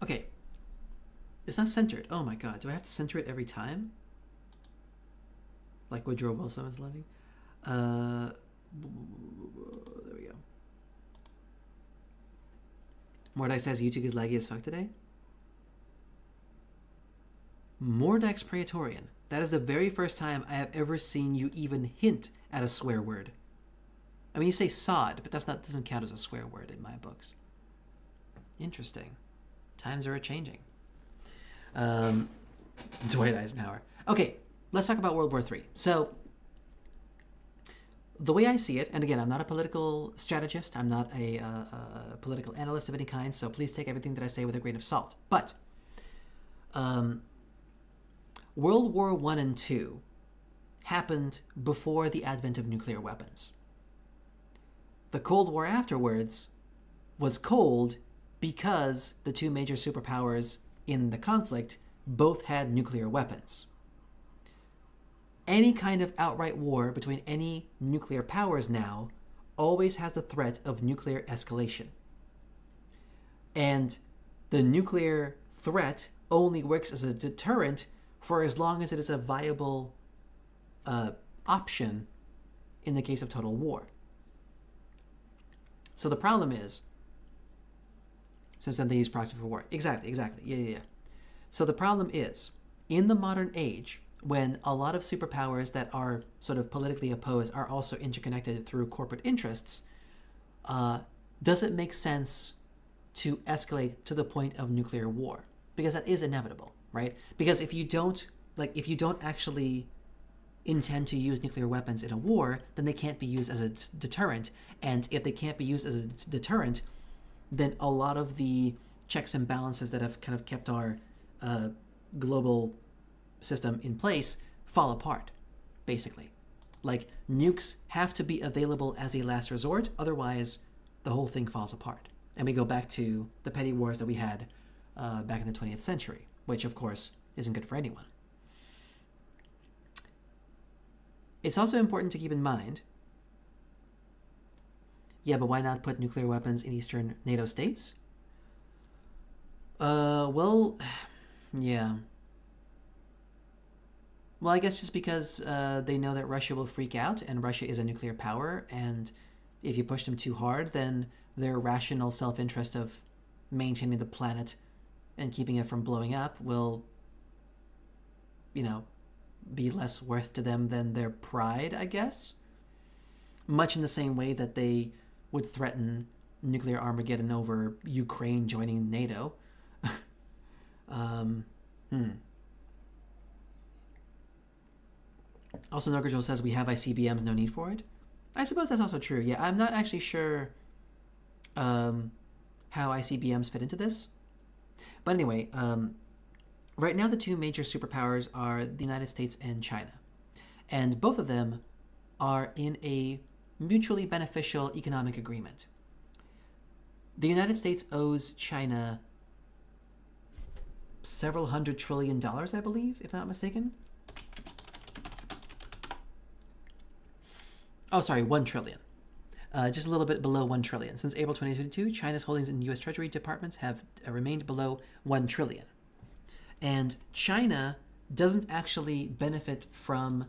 [SPEAKER 17] Okay. It's not centered. Oh my god, do I have to center it every time? Like Woodrow Wilson was letting? There we go. Mordek says YouTube is laggy as fuck today. Mordex Praetorian. That is the very first time I have ever seen you even hint at a swear word. I mean, you say sod, but doesn't count as a swear word in my books. Interesting. Times are a-changing. Dwight Eisenhower. Okay, let's talk about World War III. So, the way I see it, and again, I'm not a political strategist, I'm not a political analyst of any kind, so please take everything that I say with a grain of salt. But, World War I and II happened before the advent of nuclear weapons. The Cold War afterwards was cold because the two major superpowers in the conflict both had nuclear weapons. Any kind of outright war between any nuclear powers now always has the threat of nuclear escalation. And the nuclear threat only works as a deterrent for as long as it is a viable option in the case of total war. So the problem is, since then they use proxy for war. Exactly. Yeah. So the problem is, in the modern age, when a lot of superpowers that are sort of politically opposed are also interconnected through corporate interests, does it make sense to escalate to the point of nuclear war? Because that is inevitable, right? Because if you don't actually intend to use nuclear weapons in a war, then they can't be used as a deterrent. And if they can't be used as a deterrent, then a lot of the checks and balances that have kind of kept our global system in place fall apart, basically. Like, nukes have to be available as a last resort, otherwise the whole thing falls apart. And we go back to the petty wars that we had back in the 20th century, which of course isn't good for anyone. It's also important to keep in mind, yeah, but why not put nuclear weapons in Eastern NATO states? Well, yeah. Well, I guess just because they know that Russia will freak out, and Russia is a nuclear power, and if you push them too hard, then their rational self-interest of maintaining the planet and keeping it from blowing up will, you know, be less worth to them than their pride, I guess. Much in the same way that they would threaten nuclear Armageddon over Ukraine joining NATO. Also, Nogurjo says we have ICBMs, no need for it. I suppose that's also true. Yeah, I'm not actually sure how ICBMs fit into this. But anyway, right now the two major superpowers are the United States and China. And both of them are in a mutually beneficial economic agreement. The United States owes China several $100 trillion, I believe, if I'm not mistaken. Oh, sorry, 1 trillion. Just a little bit below 1 trillion. Since April 2022, China's holdings in U.S. Treasury departments have remained below 1 trillion. And China doesn't actually benefit from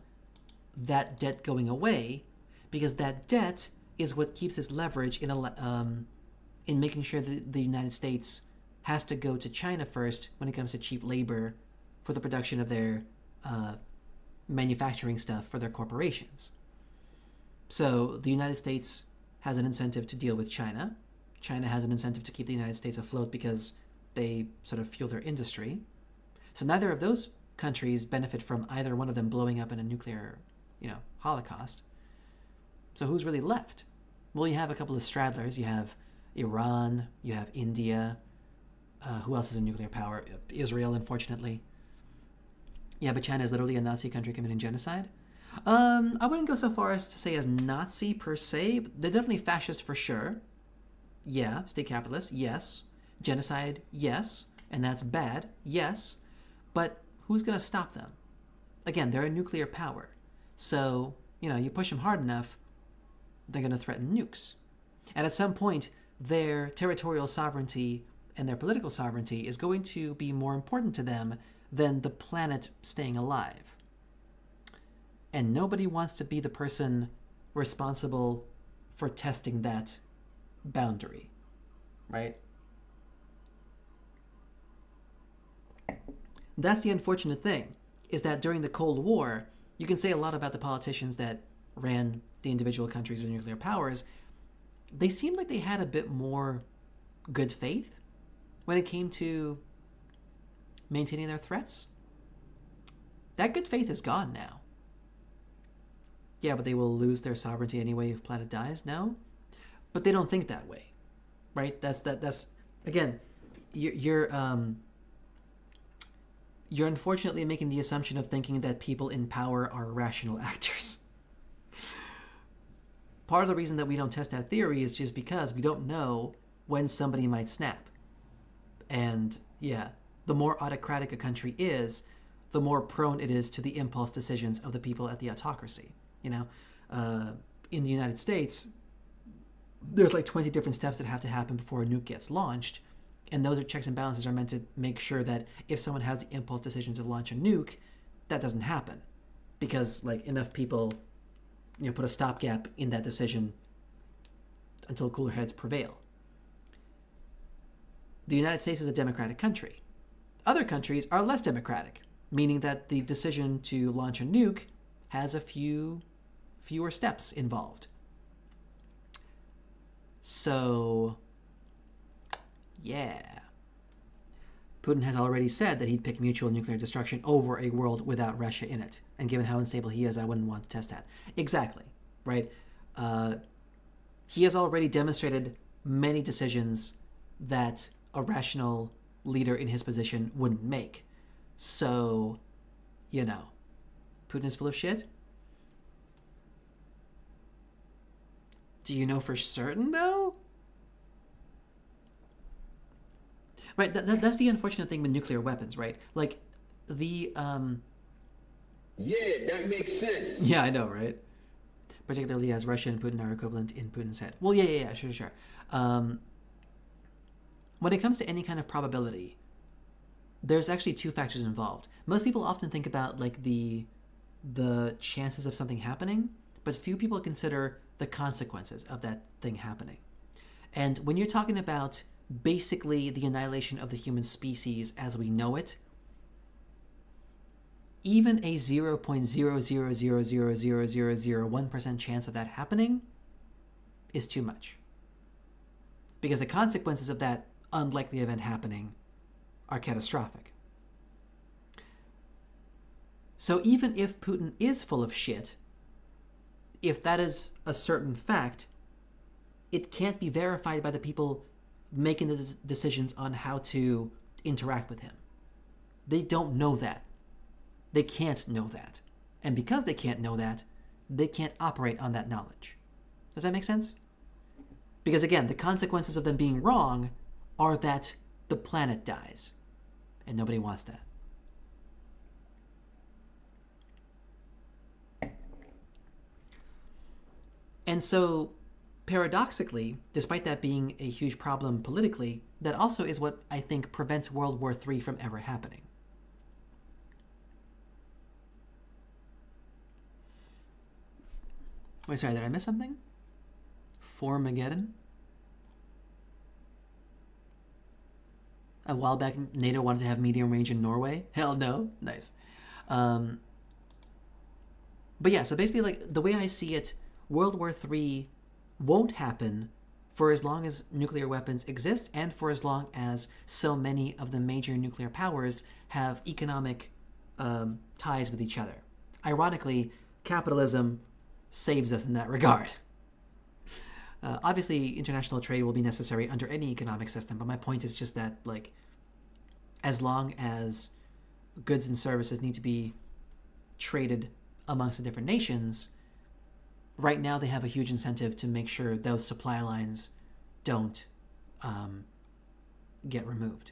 [SPEAKER 17] that debt going away, because that debt is what keeps its leverage in making sure that the United States has to go to China first when it comes to cheap labor for the production of their manufacturing stuff for their corporations. So the United States has an incentive to deal with China. China has an incentive to keep the United States afloat because they sort of fuel their industry. So neither of those countries benefit from either one of them blowing up in a nuclear, holocaust. So who's really left? Well, you have a couple of straddlers. You have Iran, you have India. Who else is a nuclear power? Israel, unfortunately. Yeah, but China is literally a Nazi country committing genocide. I wouldn't go so far as to say as Nazi per se, but they're definitely fascist for sure. Yeah, state capitalist, yes. Genocide, yes. And that's bad, yes. But who's going to stop them? Again, they're a nuclear power. So, you push them hard enough, they're going to threaten nukes. And at some point, their territorial sovereignty and their political sovereignty is going to be more important to them than the planet staying alive. And nobody wants to be the person responsible for testing that boundary, right? That's the unfortunate thing, is that during the Cold War, you can say a lot about the politicians that ran the individual countries with nuclear powers. They seemed like they had a bit more good faith when it came to maintaining their threats. That good faith is gone now. Yeah, but they will lose their sovereignty anyway if planet dies? No? But they don't think that way, right? That's again, you're unfortunately making the assumption of thinking that people in power are rational actors. Part of the reason that we don't test that theory is just because we don't know when somebody might snap. And yeah, the more autocratic a country is, the more prone it is to the impulse decisions of the people at the autocracy. In the United States, there's like 20 different steps that have to happen before a nuke gets launched. And those are checks and balances are meant to make sure that if someone has the impulse decision to launch a nuke, that doesn't happen. Because enough people, put a stopgap in that decision until cooler heads prevail. The United States is a democratic country. Other countries are less democratic, meaning that the decision to launch a nuke has a fewer steps involved. So, yeah. Putin has already said that he'd pick mutual nuclear destruction over a world without Russia in it. And given how unstable he is, I wouldn't want to test that. Exactly, right? He has already demonstrated many decisions that a rational leader in his position wouldn't make. So, you know, Putin is full of shit? Do you know for certain, though? Right, that's the unfortunate thing with nuclear weapons, right? Like, the,
[SPEAKER 1] Yeah, that makes sense.
[SPEAKER 17] Yeah, I know, right? Particularly as Russia and Putin are equivalent in Putin's head. Well, yeah, sure. When it comes to any kind of probability, there's actually two factors involved. Most people often think about, like, the chances of something happening, but few people consider the consequences of that thing happening. And when you're talking about basically the annihilation of the human species as we know it, even a 0.0000001% chance of that happening is too much. Because the consequences of that unlikely event happening are catastrophic. So even if Putin is full of shit, if that is a certain fact, it can't be verified by the people making the decisions on how to interact with him. They don't know that. They can't know that. And because they can't know that, they can't operate on that knowledge. Does that make sense? Because again, the consequences of them being wrong are that the planet dies. And nobody wants that. And so, paradoxically, despite that being a huge problem politically, that also is what I think prevents World War III from ever happening. Wait, sorry, did I miss something? Formageddon? A while back, NATO wanted to have medium range in Norway? Hell no. Nice. But yeah, so basically, like, the way I see it, World War III won't happen for as long as nuclear weapons exist and for as long as so many of the major nuclear powers have economic ties with each other. Ironically, capitalism saves us in that regard. Obviously, international trade will be necessary under any economic system, but my point is just that, like, as long as goods and services need to be traded amongst the different nations, right now they have a huge incentive to make sure those supply lines don't get removed.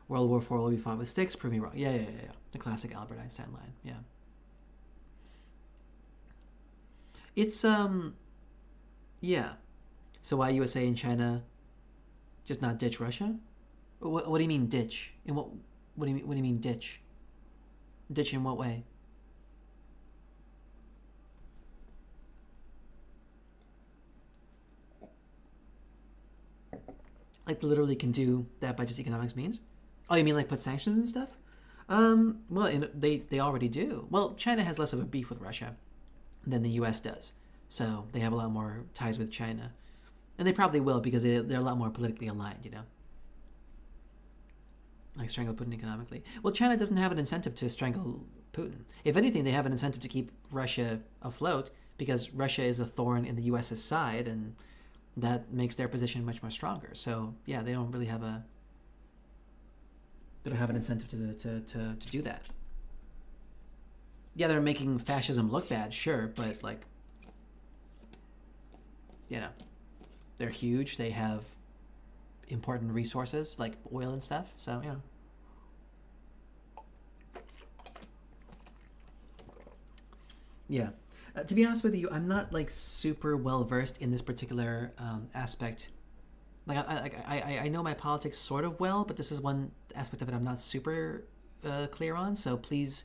[SPEAKER 17] World War IV will be fought with sticks, prove me wrong. Yeah. The classic Albert Einstein line, yeah. It's, yeah. So why USA and China just not ditch Russia? What do you mean ditch? In what do you mean ditch? Ditch in what way? Like literally can do that by just economics means? Oh, you mean like put sanctions and stuff? Well, they already do. Well, China has less of a beef with Russia than the US does. So they have a lot more ties with China. And they probably will because they're a lot more politically aligned, you know? Like strangle Putin economically. Well, China doesn't have an incentive to strangle Putin. If anything, they have an incentive to keep Russia afloat because Russia is a thorn in the US's side and that makes their position much more stronger. So yeah, they don't really have an incentive to do that. Yeah, they're making fascism look bad, sure, but like, you know, they're huge. They have important resources like oil and stuff. So you know. Yeah. To be honest with you, I'm not like super well versed in this particular aspect. Like I know my politics sort of well, but this is one aspect of it I'm not super clear on. So please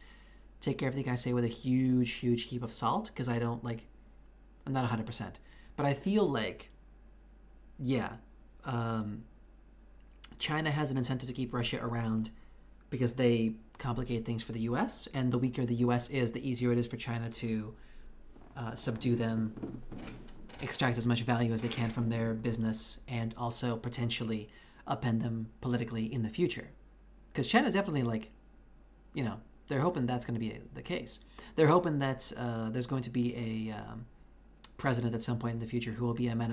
[SPEAKER 17] take everything I say with a huge heap of salt because I'm not 100%. But I feel like, yeah, China has an incentive to keep Russia around because they complicate things for the U.S. And the weaker the U.S. is, the easier it is for China to subdue them extract as much value as they can from their business and also potentially upend them politically in the future. Because China's definitely like, you know, they're hoping that's going to be the case. They're hoping that there's going to be a president at some point in the future who will be a man